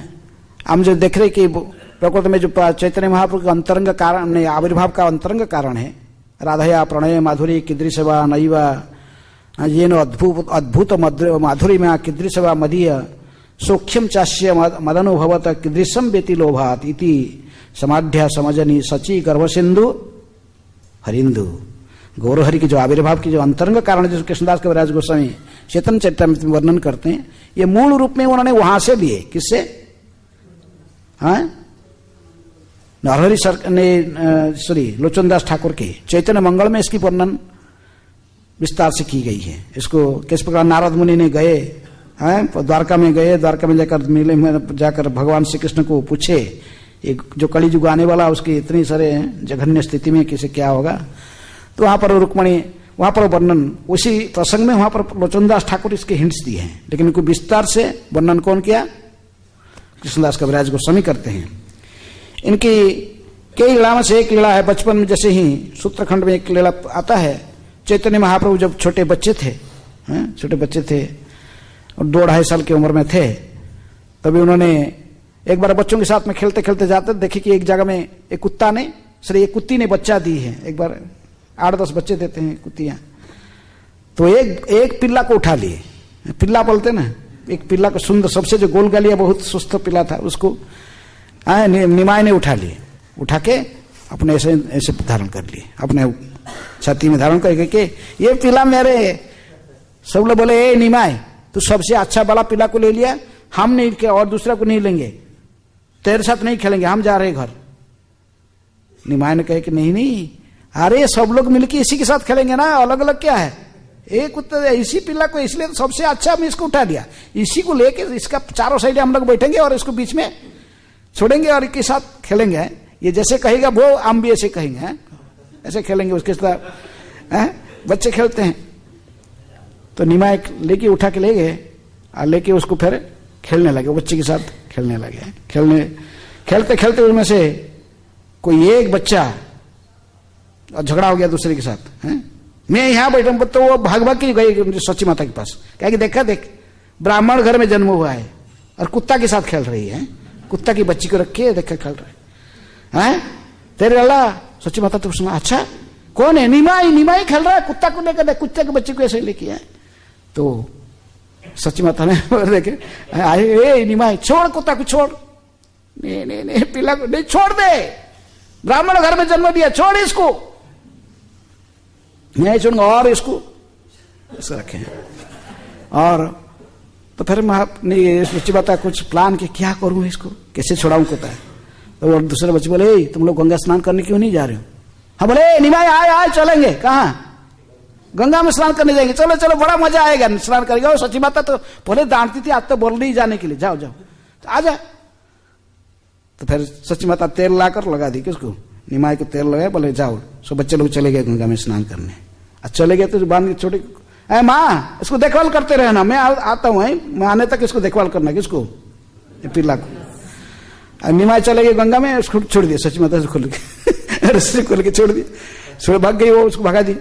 हम जो देख रहे कि प्रकृति में जो चैतन्य महाप्रभु का अंतरंग कारण, आविर्भाव का अंतरंग कारण है, राधया प्रणय माधुरी कीदृशवा नैवा येन अद्भुत माधुरी में कीदृशवा मदीय सौख्यम चास्य मदनुभवत कीदृशम व्यति लोभात इति समाध्या समझनी सची गर्भसिंधु हरिंदु। गौरहरि के जो आविर्भाव की जो अंतरंग कारण जो कृष्णदास कविराज गोस्वामी चैतन्य चरितामृत में वर्णन करते हैं, ये मूल रूप में उन्होंने वहां से लिए। किससे? नरहरि सर ने लोचनदास ठाकुर के चैतन्य मंगल में इसकी वर्णन विस्तार से की गई है। इसको किस प्रकार नारद मुनि ने गए द्वारका में गए, द्वारका में जाकर मेले में जाकर भगवान श्री कृष्ण को पूछे, एक जो कली युग आने वाला उसकी इतनी सारे जघन्य स्थिति में किसे क्या होगा, तो वहां पर रुक्मणी, वहां पर वर्णन उसी प्रसंग में वहां पर लोचनदास ठाकुर इसके हिंट्स दिए हैं, लेकिन इनको विस्तार से वर्णन कौन किया? कृष्णदास कविराज गोस्वामी करते हैं। इनकी कई लीला में से एक लीला है, बचपन में जैसे ही सूत्रखंड में एक लीला आता है, चैतन्य महाप्रभु जब छोटे बच्चे थे, छोटे बच्चे थे और 2-2.5 साल की उम्र में थे, तभी उन्होंने एक बार बच्चों के साथ में खेलते खेलते जाते देखे कि एक जगह में एक कुत्ता ने, एक कुत्ती ने बच्चा दी है। एक बार 8-10 बच्चे देते हैं कुत्तियां, तो एक पिल्ला को उठा लिए, पिल्ला बोलते ना, एक पिल्ला को सुंदर सबसे जो गोल गालिया बहुत सुस्त पिल्ला था उसको निमाय ने उठा लिए, उठा के अपने ऐसे धारण कर लिए, अपने छाती में धारण करके कि ये पिल्ला मेरे। सब लोग बोले ए निमाय, तू सबसे अच्छा बड़ा पिल्ला को ले लिया, हम नहीं के और दूसरा को नहीं लेंगे, तेरे साथ नहीं खेलेंगे, हम जा रहे घर। निमाय ने कहे कि नहीं, अरे सब लोग मिलके इसी के साथ खेलेंगे ना, अलग अलग क्या है, एक कुत्ता इसी पिल्ला को, इसलिए तो सबसे अच्छा हमने इसको उठा दिया, इसी को लेके इसका चारों साइड हम लोग बैठेंगे और इसको बीच में छोड़ेंगे और इसके साथ खेलेंगे। ये जैसे कहेगा वो हम भी ऐसे कहेंगे, ऐसे खेलेंगे उसके साथ। बच्चे खेलते हैं तो निमाय लेके उठा के ले गए और लेके उसको फिर खेलने लगे, बच्चे के साथ खेलने लगे। खेलते खेलते उनमें से कोई एक बच्चा झगड़ा हो गया दूसरे के साथ, मैं यहां बैठा, तो वो भाग भाग के गई सची माता के पास, कहा कि देखा देख ब्राह्मण घर में जन्म हुआ है और कुत्ता के साथ खेल रही है, कुत्ता की बच्ची को रखे देखा खेल रहे हैं तेरे अल्लाह। सची माता तो सुना, अच्छा कौन है? निमाई खेल रहा है कुत्ता को लेकर, कुत्ते के बच्चे को ऐसे लेके आए। तो सची माता ने देखे आए, निमाई छोड़ कुत्ता को, छोड़, नहीं पिल्ला को नहीं, छोड़ दे, ब्राह्मण घर में जन्म दिया, छोड़ इसको, नहीं छोड़ूंगा, और इसको ऐसे रखे। और तो फिर मैं सच्ची बात है कुछ प्लान के क्या करूं, इसको कैसे छुड़ाऊं कुत्ता है। तो वो दूसरे बच्चे बोले तुम लोग गंगा स्नान करने क्यों नहीं जा रहे हो? हाँ बोले निमाई आए चलेंगे, कहाँ? गंगा में स्नान करने जाएंगे, चलो चलो बड़ा मजा आएगा स्नान करेंगे। और सच्ची बात है तो पहले डांटती थी, आज तो बोल रही जाने के लिए, जाओ जाओ तो आ जा। तो फिर सच्ची माता तेल लाकर लगा दी, किसको? निमाई को तेल लगाया, बोले जाओ। सो बच्चे लोग चले गए गंगा में स्नान करने। चले गए तो बांध के छोटे, अरे माँ इसको देखभाल करते रहना, मैं आता हूँ, मैं आने तक इसको देखभाल करना, किसको? पिल्ला को। निमाय चले गए गंगा में, उसको छोड़ दिया, सच्ची माता से खोल के रस्सी खोल के छोड़ दिया, छोड़ भाग गई, वो उसको भगा दी।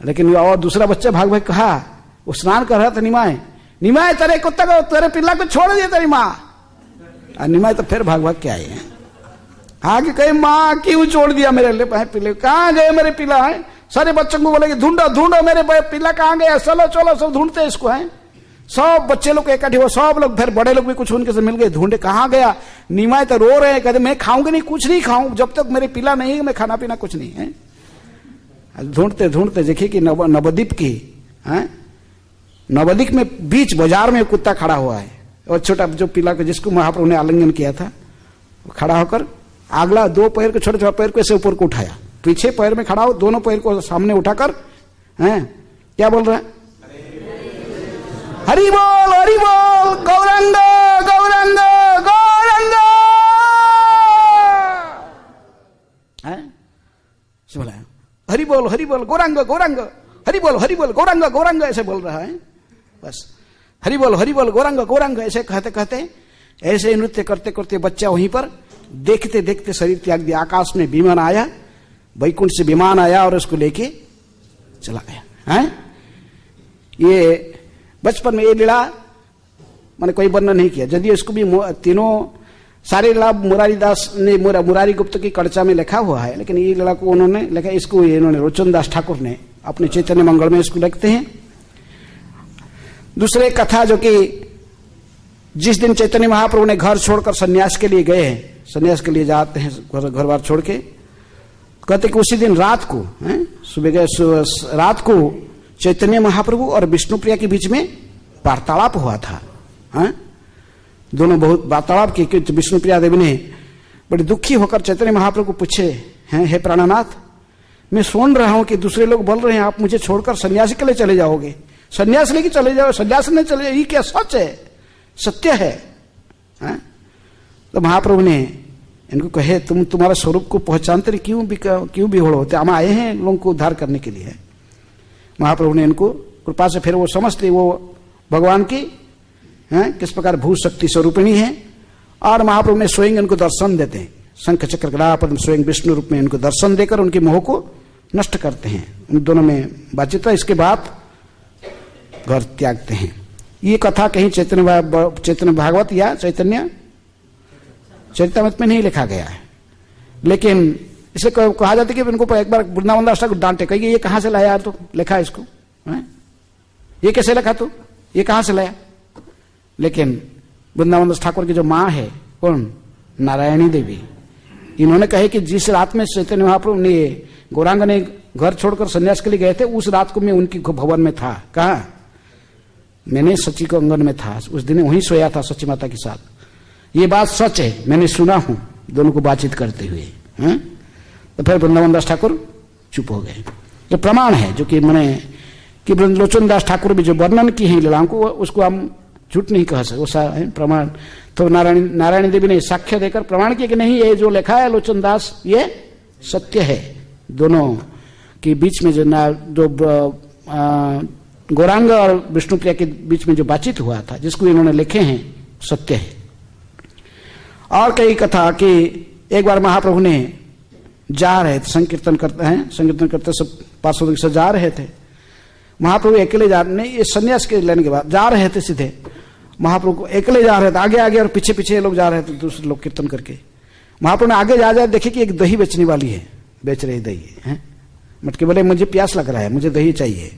लेकिन और दूसरा बच्चा भाग भाग कहा, वो स्नान कर रहा था, निमाय तेरे कुत्ता को, तेरे पिल्ला को छोड़ दिया तेरी माँ। और निमाय तो फिर भाग भाग के आए हैं, आगे कहे माँ क्यों छोड़ दिया मेरे पिल्ले, कहाँ गए मेरे पिल्ला है? सारे बच्चों को बोले ढूंढो ढूंढो मेरे पिल्ला कहाँ गया, चलो चलो सब ढूंढते इसको है। सब बच्चे लोग इकट्ठे हो, सब लोग, फिर बड़े लोग भी कुछ उनके से मिल गए, ढूंढे कहाँ गया। निमाय तो रो रहे हैं, कहते मैं खाऊंगी नहीं, कुछ नहीं खाऊं जब तक मेरे पिल्ला नहीं है, मैं खाना पीना कुछ नहीं है। ढूंढते ढूंढते देखिए कि नवद्वीप की नवद्वीप में बीच बाजार में कुत्ता खड़ा हुआ है, और छोटा जो पिल्ला को जिसको महाप्रभु ने आलिंगन किया था, खड़ा होकर अगला 2 पैर को, छोटे छोटे पैर को ऐसे ऊपर को उठाया, पीछे पैर में खड़ा हो, दोनों पैर को सामने उठाकर क्या बोल रहा है? हरि बोल गौरंग गौरंग गौरंग बोला, हरि बोल गौरंग गौरंग, हरि बोल गौरंग गौरंग, ऐसे बोल रहा है। बस हरि बोल गौरंग गौरंग ऐसे कहते कहते ऐसे ही नृत्य करते करते बच्चा वहीं पर देखते देखते शरीर त्याग दिया। आकाश में विमान आया, वैकुंठ से विमान आया और उसको लेके चला गया है। ये बचपन में ये लीला मैंने कोई वर्णन नहीं किया, यदि इसको भी तीनों सारे लीला मुरारीदास ने मुरारी गुप्त की कड़चा में लिखा हुआ है, लेकिन ये लीला को उन्होंने लिखा, इसको इन्होंने लोचन दास ठाकुर ने अपने चैतन्य मंगल में इसको लिखते हैं। दूसरे कथा जो कि जिस दिन चैतन्य महाप्रभु ने घर छोड़कर सन्यास के लिए गए हैं, सन्यास के लिए जाते हैं घर बार छोड़ के, कहते कि उसी दिन रात को सुबह गए, रात को चैतन्य महाप्रभु और विष्णुप्रिया के बीच में वार्तालाप हुआ था। दोनों बहुत वार्तालाप की कि विष्णुप्रिया देवी ने बड़ी दुखी होकर चैतन्य महाप्रभु को पूछे, हैं हे प्राणनाथ, मैं सुन रहा हूं कि दूसरे लोग बोल रहे हैं आप मुझे छोड़कर सन्यासी के लिए चले जाओगे, सन्यास लेके चले जाओ, सन्यास नहीं चले जाओ, ये क्या सच है, सत्य है? तो महाप्रभु ने इनको कहे तुम्हारे स्वरूप को पहचानते क्यों भी होते, हम आए हैं लोगों को उद्धार करने के लिए। महाप्रभु ने इनको कृपा से फिर वो समझते वो भगवान की किस प्रकार भू शक्ति स्वरूपिणी है, और महाप्रभु ने स्वयं इनको दर्शन देते हैं, शंख चक्र गदा पद्म स्वयं विष्णु रूप में इनको दर्शन देकर उनके मोह को नष्ट करते हैं। उन दोनों में बातचीत है, इसके बाद घर त्यागते हैं। ये कथा कहीं चैतन्य भागवत या चैतन्य चरितमृत में नहीं लिखा गया है, लेकिन इसे कहा जाता है कि इनको एक बार वृंदावन दास ठाकुर डांटे, कहेंगे ये कहां से लाया यार, तो लिखा इसको ये कैसे लिखा, तो ये कहां से लाया? लेकिन वृंदावन दास ठाकुर की जो माँ है कौन, नारायणी देवी, इन्होंने कहे कि जिस रात में चैतन्य महाप्रभु ने गौरांग ने घर छोड़कर सन्यास के लिए गए थे, उस रात को मैं उनकी भवन में था। कहा? मैंने सची को अंगन में था, उस दिन वहीं सोया था सची माता के साथ। ये बात सच है, मैंने सुना हूं, दोनों को बातचीत करते हुए। तो फिर वृंदावन दास ठाकुर चुप हो गए। जो प्रमाण है जो कि मैंने कि लोचन दास ठाकुर भी जो वर्णन की है लीलाओं को, उसको हम झूठ नहीं कह सकते, वो प्रमाण। तो नारायणी देवी ने साक्ष्य देकर प्रमाण किया कि नहीं, ये जो लिखा है लोचन दास ये सत्य है। दोनों के बीच में जो गौरांग और विष्णुप्रिया के बीच में जो बातचीत हुआ था, जिसको इन्होंने लिखे हैं, सत्य है। और कई कथा कि एक बार महाप्रभु ने जा रहे थे, संकीर्तन करते सब पार्षद से जा रहे थे। महाप्रभु अकेले ये सन्यास के लेने के बाद जा रहे थे, सीधे महाप्रभु को अकेले जा रहे थे, आगे आगे और पीछे पीछे लोग जा रहे थे, दूसरे लोग कीर्तन करके। महाप्रभु ने आगे जा देखे कि एक दही बेचने वाली है, बेच रही दही है। मटके बोले मुझे प्यास लग रहा है, मुझे दही चाहिए।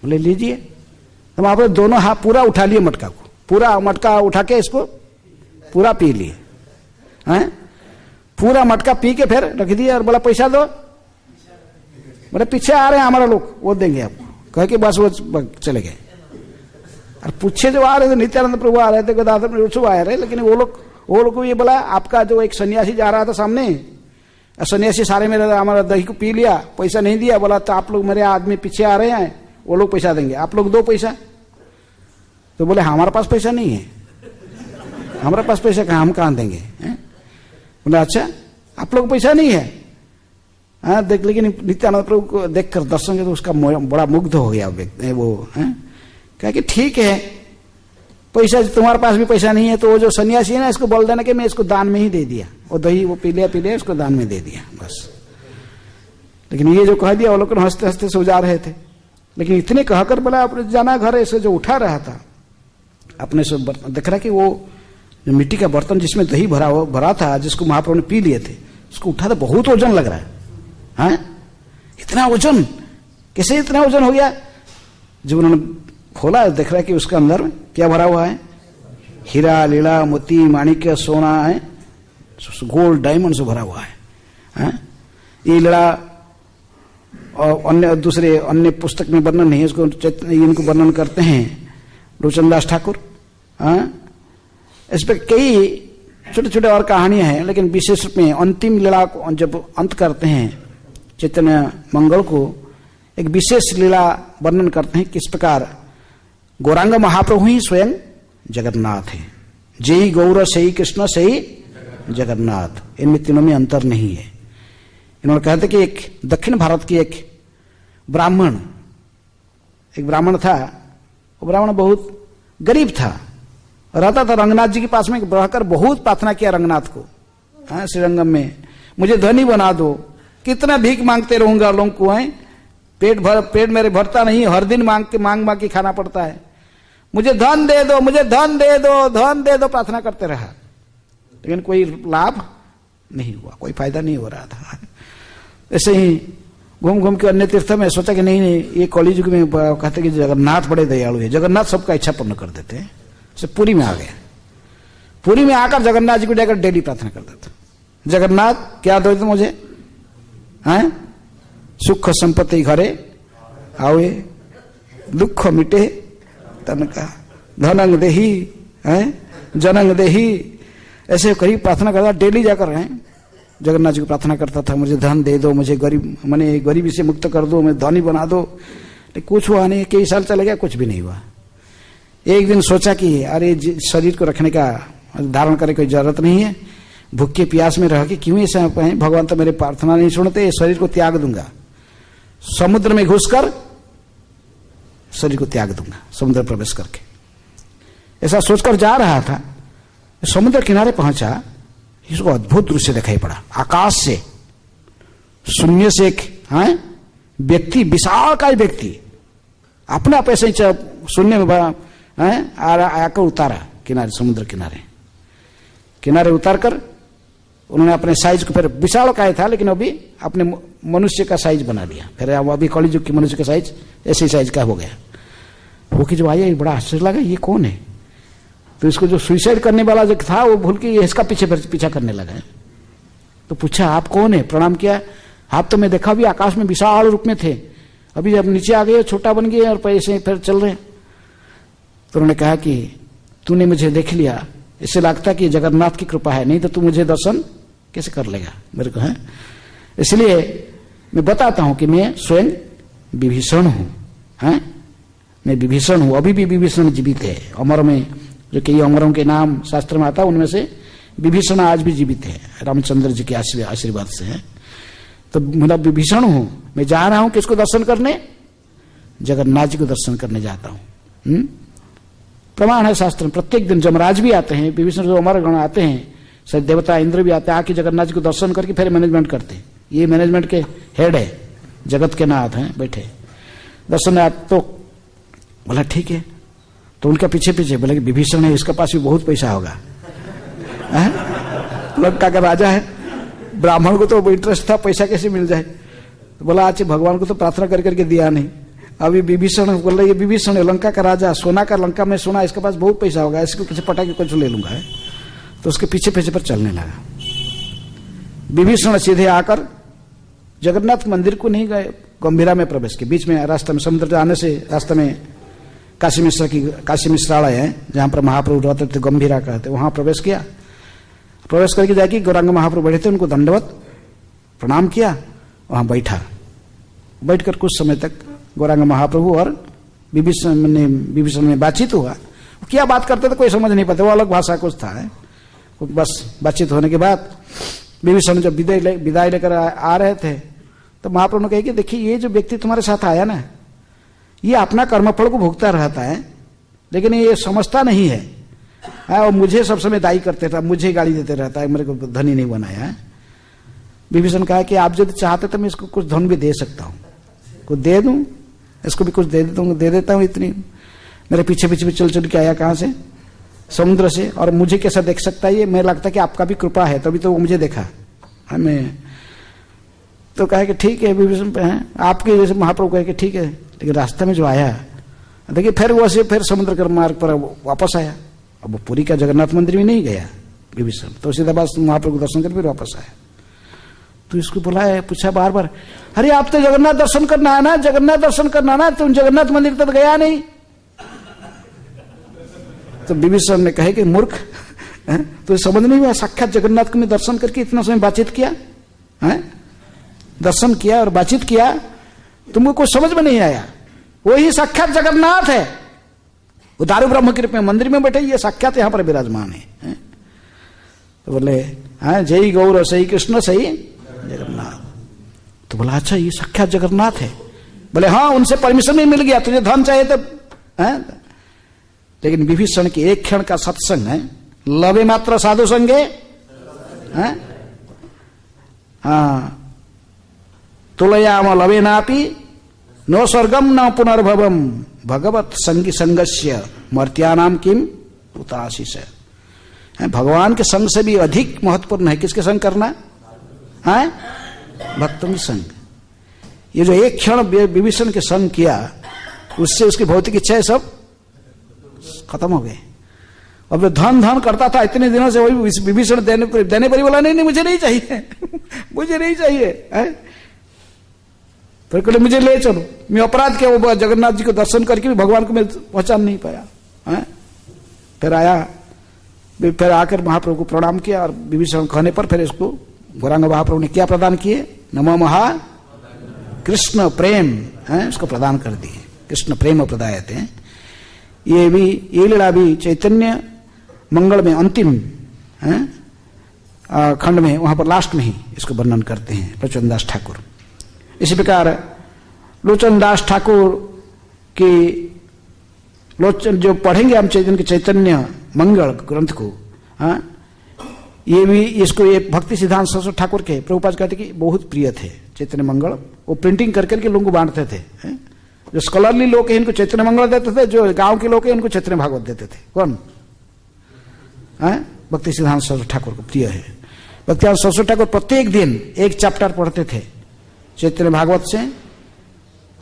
बोले लीजिए। तो महाप्रभु दोनों हाथ पूरा उठा लिए मटका को, पूरा मटका उठा के इसको पूरा पी लिए, पूरा मटका पी के फिर रख दिया और बोला पैसा दो। बोले पीछे आ रहे हैं हमारा लोग, वो देंगे आपको, कह के बस वो चले गए। और पूछे जो आ रहे थे, नित्यानंद प्रभु आ रहे थे, गदाधर प्रभु आ रहे, लेकिन वो लोग को ये बोला आपका जो एक सन्यासी जा रहा था सामने, सन्यासी सारे मेरे हमारा दही को पी लिया, पैसा नहीं दिया। बोला तो आप लोग मेरे आदमी पीछे आ रहे हैं, वो लोग पैसा देंगे, आप लोग दो पैसा। तो बोले हमारे पास पैसा नहीं है, हमारे पास पैसा कहाँ, हम कहाँ देंगे? बोले अच्छा आप लोग पैसा नहीं है? हाँ देख, लेकिन नित्यानंद प्रभु को देखकर दर्शन के तो उसका बड़ा मुग्ध हो गया वो, कहा कि ठीक है पैसा, तुम्हारे पास भी पैसा नहीं है तो वो जो सन्यासी है ना, इसको बोल देना कि मैं इसको दान में ही दे दिया, वो दही वो पी लिया इसको दान में दे दिया बस। लेकिन ये जो कह दिया, वो लोग हंसते हंसते सो जा रहे थे। लेकिन इतने कहकर बोला अपने जाना घर, ऐसे जो उठा रहा था अपने से देख रहा कि वो जो मिट्टी का बर्तन जिसमें दही भरा था, जिसको महाप्रभु ने पी लिए थे, उसको उठा था, बहुत वजन लग रहा है। इतना वजन, कैसे इतना वजन हो गया? जब उन्होंने खोला देख रहा है कि उसके अंदर क्या भरा हुआ है, हीरा लीला मोती माणिक्य सोना है, गोल्ड डायमंड से भरा हुआ है। ये लीला और अन्य पुस्तक में वर्णन नहीं है, इसको इनको वर्णन करते हैं लोचन दास ठाकुर। इस पर कई छोटे छोटे और कहानियां हैं, लेकिन विशेष रूप में अंतिम लीला को जब अंत करते हैं चैतन्य मंगल को, एक विशेष लीला वर्णन करते हैं किस प्रकार गौरांग महाप्रभु ही स्वयं जगन्नाथ है। जय गौर सही कृष्ण सही जगन्नाथ, इनमें तीनों में अंतर नहीं है। इन्होंने कहते कि एक दक्षिण भारत की एक ब्राह्मण था, वो ब्राह्मण बहुत गरीब था, रहता था रंगनाथ जी के पास में, रहकर बहुत प्रार्थना किया रंगनाथ को, श्रीरंगम में, मुझे धनी बना दो, कितना भीख मांगते रहूंगा लोगों को, पेट मेरे भरता नहीं, हर दिन मांग के खाना पड़ता है, मुझे धन दे दो, मुझे धन दे दो, धन दे दो, प्रार्थना करते रहा, लेकिन कोई लाभ नहीं हुआ, कोई फायदा नहीं हो रहा था। ऐसे ही घूम घूम के अन्य तीर्थ में सोचा कि नहीं ये कॉलेज में कहते कि जगन्नाथ बड़े दयालु है, जगन्नाथ सबका इच्छा पूर्ण कर देते हैं। से पुरी में आ गया, पुरी में आकर जगन्नाथ जी को जाकर डेली प्रार्थना करता था, जगन्नाथ क्या दो तो मुझे, हैं सुख संपत्ति घरे आवे, दुख मिटे तन का, धनंग देही जनंग देही, ऐसे करीब प्रार्थना करता डेली जाकर हैं जगन्नाथ जी को प्रार्थना करता था, मुझे धन दे दो, मुझे गरीबी से मुक्त कर दो, मुझे धनी बना दो, लेकिन कुछ हुआ नहीं। कई साल चले गया, कुछ भी नहीं हुआ। एक दिन सोचा कि अरे शरीर को रखने का धारण करने की जरूरत नहीं है, भूखे प्यास में रह के क्यों ऐसा, भगवान तो मेरे प्रार्थना नहीं सुनते, शरीर को त्याग दूंगा, समुद्र में घुसकर शरीर को त्याग दूंगा, समुद्र प्रवेश करके। ऐसा सोचकर जा रहा था, समुद्र किनारे पहुंचा, इसको अद्भुत दृश्य दिखाई पड़ा। आकाश से शून्य से एक व्यक्ति, विशाल का व्यक्ति अपने आप ऐसे शून्य में आकर उतारा किनारे, समुद्र किनारे उतार कर उन्होंने अपने साइज को, फिर विशाल काय था लेकिन अभी अपने मनुष्य का साइज बना लिया, फिर अभी कलयुग युग की मनुष्य का साइज ऐसे साइज का हो गया। वो कि जो आया बड़ा आश्चर्य लगा, ये कौन है? तो इसको जो सुसाइड करने वाला जो था वो भूल के इसका पीछा करने लगा। तो पूछा आप कौन है? प्रणाम किया। आप तो मैं देखा अभी आकाश में विशाल रूप में थे, अभी जब नीचे आ गए छोटा बन गए और पैसे फिर चल रहे। तो उन्होंने कहा कि तूने मुझे देख लिया, इससे लगता कि जगन्नाथ की कृपा है, नहीं तो तू मुझे दर्शन कैसे कर लेगा मेरे को, है? इसलिए मैं बताता हूं कि मैं स्वयं विभीषण हूं, मैं विभीषण हूं, अभी भी विभीषण जीवित है। अमर में जो कई अमरों के नाम शास्त्र में आता, उनमें से विभीषण आज भी जीवित है, रामचंद्र जी के आशीर्वाद से है। तो मैं विभीषण हूं, मैं जा रहा हूं किसको दर्शन करने? जगन्नाथ जी को दर्शन करने जाता हूं। प्रमाण है शास्त्र में, प्रत्येक दिन जमराज भी आते हैं, विभीषण जो अमर गण आते हैं, सर देवता इंद्र भी आते हैं, आके जगन्नाथ जी को दर्शन करके फिर मैनेजमेंट करते हैं। ये मैनेजमेंट के हेड है, जगत के नाथ हैं, बैठे दर्शन। तो बोला ठीक है, तो उनका पीछे बोले कि विभीषण है, इसके पास भी बहुत पैसा होगा, लंका का राजा है, ब्राह्मण को तो इंटरेस्ट था पैसा कैसे मिल जाए। तो बोला आज भगवान को तो प्रार्थना करके दिया नहीं, अभी विभीषण बोल रहे ये विभीषण है, लंका का राजा, सोना का लंका में सोना, इसके पास बहुत पैसा होगा, इसके पीछे पटा के कुछ ले लूंगा, है? तो उसके पीछे पर चलने लगा। विभीषण सीधे आकर जगन्नाथ मंदिर को नहीं गए, गंभीरा में प्रवेश किया। बीच में रास्ते में समुद्र जाने से रास्ते में काशी मिश्रालय है, जहां पर महाप्रभु रहते थे, गंभीरा कहते, वहां प्रवेश किया। प्रवेश करके जाके गौरांग महाप्रभु बैठे थे, उनको दंडवत प्रणाम किया, वहां बैठकर कुछ समय तक गौरांग महाप्रभु और विभीषण में बातचीत हुआ। क्या बात करते थे कोई समझ नहीं पाते, वो अलग भाषा कुछ था, है? बस बातचीत होने के बाद विभीषण जब विदाई लेकर आ रहे थे, तो महाप्रभु ने कहा कि देखिए ये जो व्यक्ति तुम्हारे साथ आया ना, ये अपना कर्मफल को भुगता रहता है, लेकिन ये समझता नहीं है, और मुझे सब समय दाई करते था, मुझे गाली देते रहता है, मेरे को धनी नहीं बनाया है। विभीषण कहा कि आप यदि चाहते तो मैं इसको कुछ धन भी दे सकता हूँ, कुछ दे दूं, इसको भी कुछ दे देता हूँ। इतनी मेरे पीछे चल के आया, कहाँ से? समुद्र से, और मुझे कैसा देख सकता है ये? मैं लगता कि आपका भी कृपा है, तभी तो वो मुझे देखा हमें। तो कहा कि ठीक है विभीषण पे हैं आपके जैसे महाप्रभु कहे कि ठीक है, लेकिन रास्ते में जो आया देखिए, फिर वो से फिर समुद्र के मार्ग पर वापस आया। अब वो पुरी का जगन्नाथ मंदिर में नहीं गया विभीषण, तो सीधा बस महाप्रभु दर्शन कर फिर वापस आया। तो इसको बुलाया, पूछा बार बार, अरे आप तो जगन्नाथ दर्शन करना है ना, जगन्नाथ दर्शन करना ना, तुम जगन्नाथ मंदिर तक गया नहीं। तो विभीषण ने कहे कि मूर्ख, तो समझ नहीं हुआ, साक्षात जगन्नाथ को मैं दर्शन करके इतना समय बातचीत किया, दर्शन किया और बातचीत किया, तुमको कुछ समझ में नहीं आया। वही साक्षात जगन्नाथ है, वो दारू ब्रह्म के रूप में मंदिर में बैठे, ये साक्षात यहां पर विराजमान है। तो बोले हाँ, जय गौर सही कृष्ण सही जगन्नाथ। तो बोला अच्छा ये साक्षात जगन्नाथ है? बोले हाँ, उनसे परमिशन नहीं मिल गया, तुझे धन चाहिए तो लेकिन विभीषण के एक क्षण का सत्संग है, लवे मात्र साधु संगे, तुलयाम लवे नापि नो स्वर्गम न पुनर्भवम भगवत संगी संगस्य मर्त्यानाम किम उताशिष। भगवान के संग से भी अधिक महत्वपूर्ण है किसके संग करना है? भक्तों के संग। ये जो एक क्षण विभीषण के संग किया, उससे उसकी भौतिक इच्छाएं सब खत्म हो गए। अब जो धन धन करता था इतने दिनों से, वही विभीषण देने पर ही बोला नहीं मुझे नहीं चाहिए मुझे नहीं चाहिए। फिर कहले मुझे ले चलो, मैं अपराध किया, वो जगन्नाथ जी को दर्शन करके भी भगवान को मैं पहचान नहीं पाया। फिर आया, फिर आकर महाप्रभु को प्रणाम किया, और विभीषण कहने पर फिर इसको गौरांग महाप्रभु ने क्या प्रदान किए? नमो महा कृष्ण प्रेम, इसको प्रदान कर दिए। कृष्ण प्रेम प्रदायते। ये लीला भी चैतन्य मंगल में अंतिम खंड में, वहां पर लास्ट में ही इसको वर्णन करते हैं लोचन दास ठाकुर। इसी प्रकार लोचन दास ठाकुर की लोचन जो पढ़ेंगे हम चैतन्य मंगल ग्रंथ को, ये भी इसको ये भक्ति सिद्धांत सरस्वती ठाकुर के प्रभुपाद कहते कि बहुत प्रिय थे चैतन्य मंगल। वो प्रिंटिंग करके लोगों को बांटते थे। जो स्कॉलरली लोग हैं इनको चैतन्य मंगल देते थे, जो गांव के लोग हैं उनको चैतन्य भागवत देते थे। कौन? भक्ति सिद्धांत सरस्वती ठाकुर को प्रिय है। भक्ति सरस्वती ठाकुर प्रत्येक दिन एक चैप्टर पढ़ते थे चैतन्य भागवत से,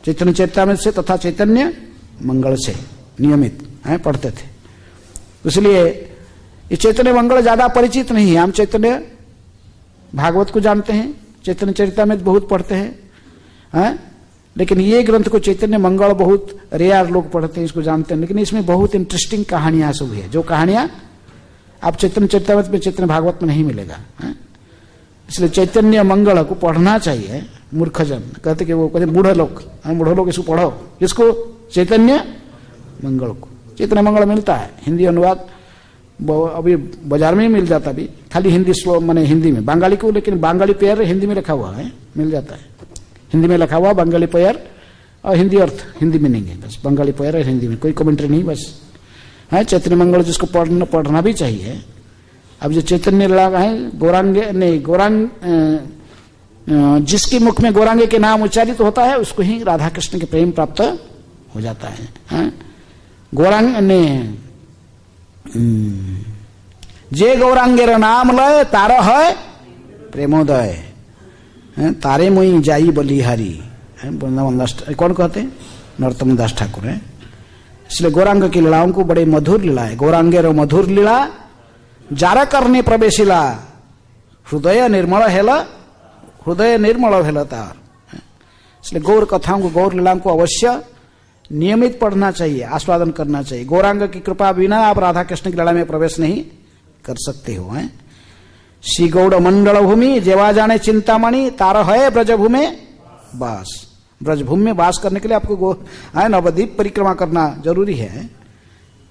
चैतन्य चरितामृत से तथा चैतन्य मंगल से नियमित पढ़ते थे। इसलिए ये चैतन्य मंगल ज्यादा परिचित नहीं है। हम चैतन्य भागवत को जानते हैं, चैतन्य चरितामृत बहुत पढ़ते हैं, लेकिन ये ग्रंथ को चैतन्य मंगल बहुत रेयर लोग पढ़ते हैं, इसको जानते हैं। लेकिन इसमें बहुत इंटरेस्टिंग कहानियां सब है, जो कहानियां आप चैतन्य चरितामृत में, चैतन्य भागवत में नहीं मिलेगा। इसलिए चैतन्य मंगल को पढ़ना चाहिए। मूर्खजन कहते कि वो कहते बूढ़े लोग इसको पढ़ो। इसको चैतन्य मंगल को, चैतन्य मंगल मिलता है हिंदी अनुवाद, अभी बाजार में ही मिल जाता। अभी खाली हिंदी श्लोक माने हिंदी में, बंगाली को, लेकिन बंगाली पेयर हिंदी में लिखा हुआ है, मिल जाता है। हिंदी में लिखा हुआ बंगाली पेयर और हिंदी अर्थ, हिंदी में नहीं है, बस बंगाली पेयर है हिंदी में, कोई कमेंट्री नहीं, बस है चैतन्य मंगल, जिसको पढ़ना भी चाहिए। अब जो चैतन्य लाभ है गौरांगे नहीं, गौरांग जिसके मुख में गौरांगे के नाम उच्चारित होता है उसको ही राधा कृष्ण के प्रेम प्राप्त हो जाता है। गौरांग ने जे गौरांगेर नाम लय तार है प्रेमोदय, तारे मोई जाई बलिहारी। वृंदावन दास कौन कहते हैं? नरोत्तम दास ठाकुर है। इसलिए गौरांग की लीलाओं को बड़े मधुर लीला है। गौरांगेर मधुर लीला जार करने प्रवेशिला हृदय निर्मल हेला तार। इसलिए गौर कथाओं को, गौर लीलाओं को अवश्य नियमित पढ़ना चाहिए, आस्वादन करना चाहिए। गौरांग की कृपा बिना आप राधा कृष्ण की लीला में प्रवेश नहीं कर सकते हो। श्री गौड़ मंडल भूमि जेवा जाने चिंतामणि तार है ब्रजभूमि वास। ब्रजभूमि में वास करने के लिए आपको नवद्वीप परिक्रमा करना जरूरी है।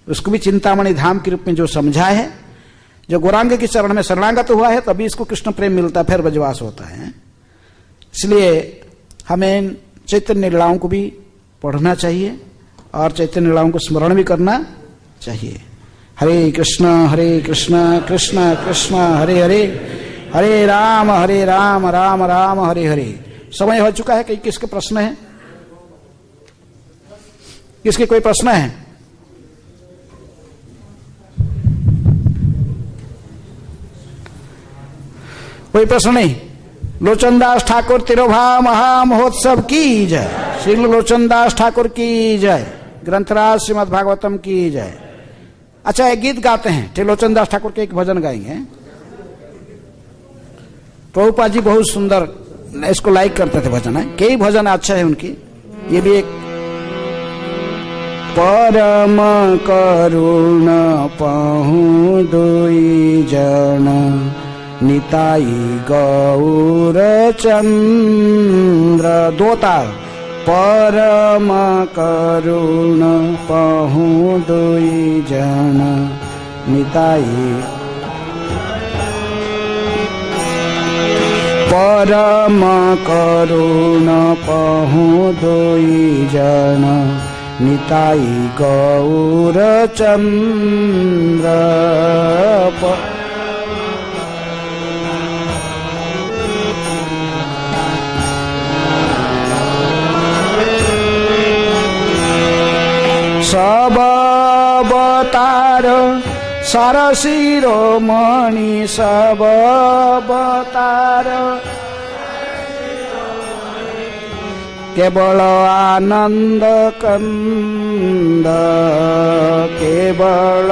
उसको भी चिंतामणि धाम के रूप में जो समझा है, जो गौरांग के चरण में शरणागत हुआ है, तभी इसको कृष्ण प्रेम मिलता, फिर ब्रजवास होता है। इसलिए हमें चैतन्य लीलाओं को भी पढ़ना चाहिए और चैतन्य लीलाओं को स्मरण भी करना चाहिए। हरे कृष्ण कृष्ण कृष्ण हरे हरे, हरे राम राम राम हरे हरे। समय हो चुका है। किसके प्रश्न है? किसके कोई प्रश्न है? कोई प्रश्न नहीं? लोचनदास ठाकुर तिरुभा महा महोत्सव की जय। श्री लोचनदास ठाकुर की जय। ग्रंथराज श्रीमद् भागवतम की जय। अच्छा, एक गीत गाते हैं, त्रिलोचन दास ठाकुर के एक भजन गाएंगे। प्रभुपाद जी बहुत सुंदर इसको लाइक करते थे भजन है, कई भजन अच्छा है उनकी। ये भी एक परम करुण पहु दुई जन निताई गौर चंद्र। दो ताल। परम करुण पहु दुई जन निताई। परम करुण पहु दुई जन निताई गौरचन्द्र सब अवतार सार शिरोमणि सब अवतार केवल आनंद कंद केवल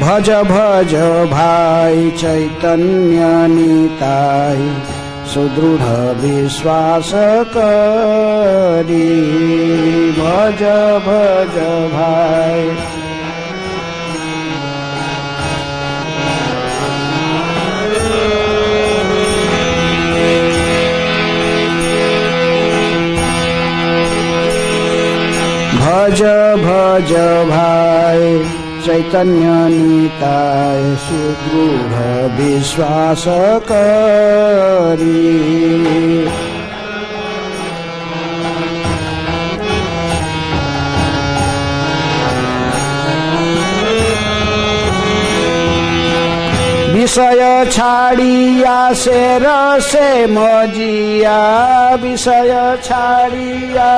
भज भज भाई चैतन्य निताई सुदृढ़ विश्वास करी भज भज भाई भज भज भाई चैतन्य निताय सुदृढ़ विश्वास करी विषय छाड़िया से रसे मजिया विषय छाड़िया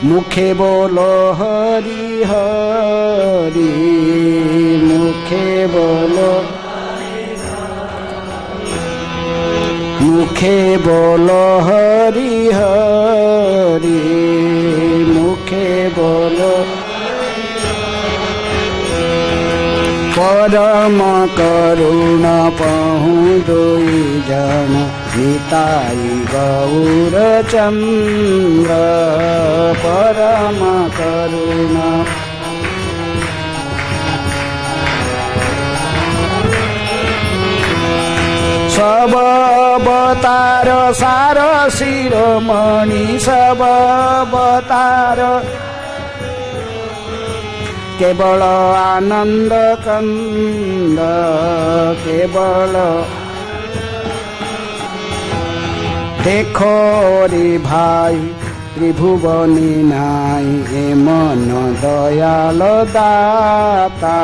मुखे बोलो हरि हरि मुखे बोलो हरि हरि मुखे बोलो परम करुणा पहु दुई जन निताई गौरचन्द्र परम करुणा सब अवतार सार शिरोमणि सब अवतार केवल आनंद कंद केवल देखो रे भाई त्रिभुवनी नाई ए मन दयाल दाता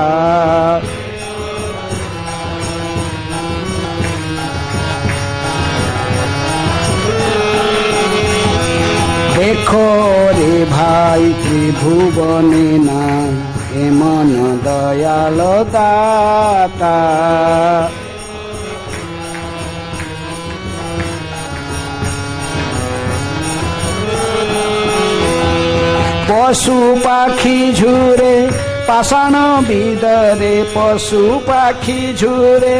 देखो रे भाई त्रिभुवनी नाई ए मन दयाल दाता पशु पाखी झुरे पाषाण विदरे पशु पाखी झुरे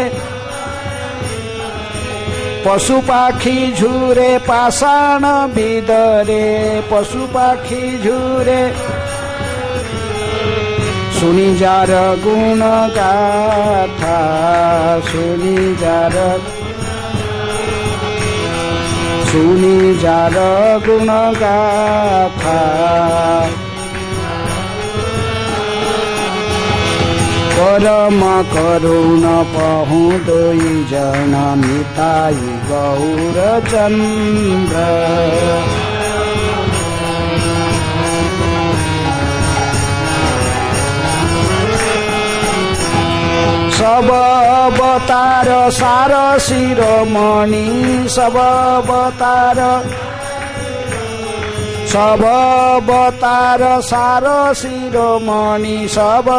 पशु पाखी झुरे पाषाण विदरे पशु पाखी झुरे सुनी जार गुण गाथा सुनी जार गुण गाथा परम करुण पहु दुई जन निताई गौरचन्द्र सब अवतार सार शिरोमणि सब अवतार सार शिरोमणि सब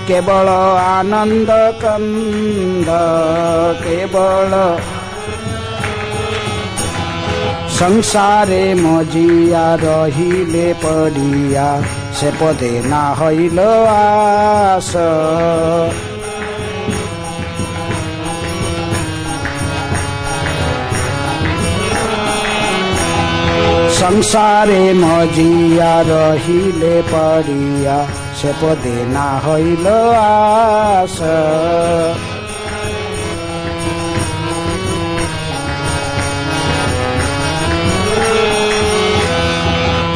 केवल आनंद कंद केवल संसारे मजिया रहिले पड़िया से पदे ना हईल आस संसारे मजिया रहिले पड़िया से पदे ना हईल आस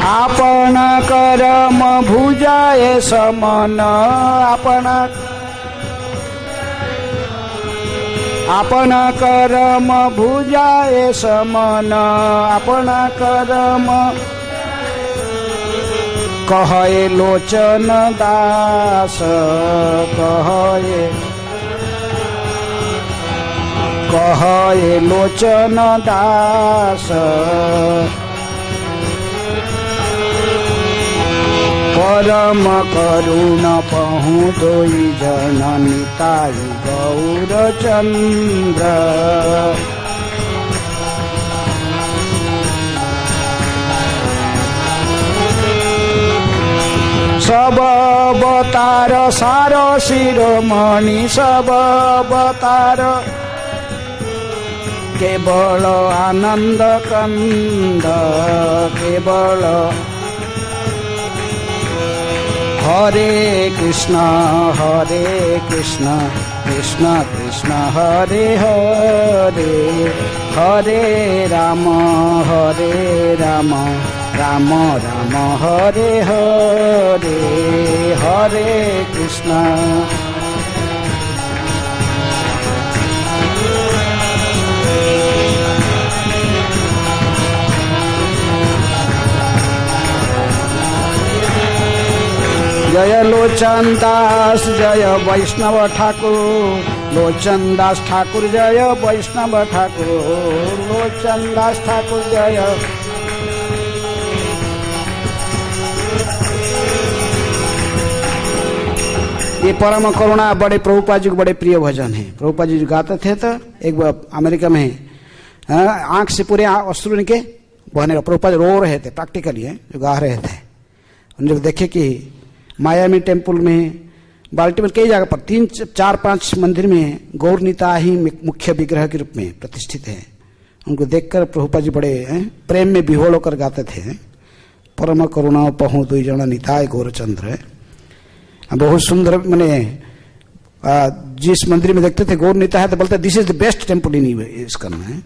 आपना करम भुजाए समन अपना करम भुजाए समन, अपना करम कहे लोचन दास, कहे लोचन दास। परम करुण पहु दोई जन निताई गौरचंद्र। सब अवतार सार शिरोमणि, सब अवतार केवल आनंद कंद, केवल हरे कृष्ण कृष्ण कृष्ण हरे हरे, हरे राम राम राम हरे हरे, हरे कृष्ण। जय लोचन दास जय वैष्णव ठाकुर, लोचन दास ठाकुर जय वैष्णव ठाकुर, लोचन दास ठाकुर जय। ये परम करुणा बड़े प्रभुपाद जी को बड़े प्रिय भजन है। प्रभुपाद जी जो गाते थे तो एक अमेरिका में आंख से पूरे अश्रु निके बहने, प्रभुपाद रो रहे थे प्रैक्टिकली, जो गा रहे थे। उन्होंने देखे कि मायामी टेम्पल में, बाल्टीमोर कई जगह पर 3, 4, 5 मंदिर में गौरनीता ही मुख्य विग्रह के रूप में प्रतिष्ठित है। उनको देखकर प्रभुपाद जी बड़े प्रेम में विहोल होकर गाते थे, परम करुणा पहु दुई जन निताय गौरचंद्र। बहुत सुंदर, मैंने जिस मंदिर में देखते थे गौरनीता है तो बोलते this is the best temple in इसका है।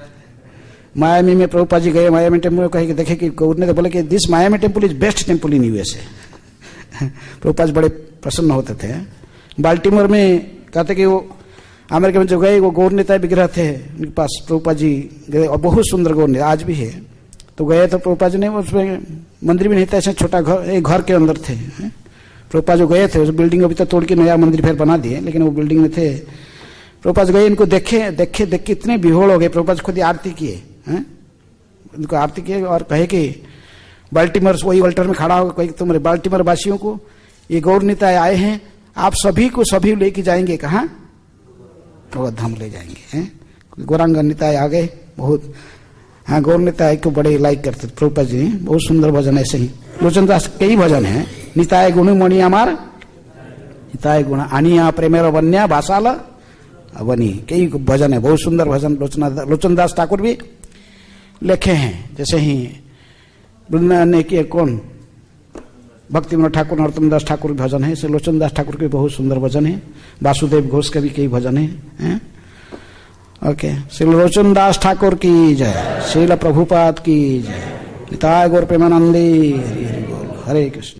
मायामी में प्रभुपाद जी गए, मायामी टेम्पल में कहे कि देखे कि गौरनीता बोले कि this Miami temple is best temple in USA. Prabhupada बड़े प्रसन्न होते थे। बाल्टीमोर में कहते कि वो अमेरिका में जो गए वो गौरनीता विग्रह थे उनके पास, प्रभुपाद जी गए और बहुत सुंदर गौरनीता आज भी है। तो गए तो प्रभुपाद जी ने उसमें मंदिर भी नहीं था, ऐसे छोटा घर, एक घर के अंदर थे। प्रभुपाद जो गए थे उस बिल्डिंग अभी तक तोड़ के नया मंदिर फिर बना दिए, लेकिन वो बिल्डिंग में थे। प्रभुपाद गए, इनको देखे इतने विहोल हो गए। प्रभुपाद खुद ही आरती किए, उनको आरती किए और कहे कि बाल्टीमोर, वही अल्टर में खड़ा होकर कही तुम्हारे बाल्टीमोर वासियों को ये गौरनीता आए हैं, आप सभी को सभी लेके जाएंगे कहाँ? गोवर्धन ले जाएंगे। गौरांगनीताएं आ गए बहुत। हाँ, गौरनीताएं को बड़े लाइक करते प्रभुपाद जी, बहुत सुंदर भजन। ऐसे ही लोचन दास कई भजन है। निताय गुण मणि अमार, निताय गुण आनिया प्रेमेर वन्या भाषाल बनी, कई भजन है, बहुत सुंदर भजन लोचन दास ठाकुर भी लिखे हैं। जैसे ही वृंदावन ने किए कौन, भक्ति विनोद ठाकुर, नरोत्तम दास ठाकुर भजन है। लोचन दास ठाकुर के बहुत सुंदर भजन है। वासुदेव घोष के भी कई भजन है। ओके, श्री लोचन दास ठाकुर की जय, श्रील प्रभुपाद की जय, निताय गौर प्रेमानंदी, हरि हरि बोल, हरे कृष्ण।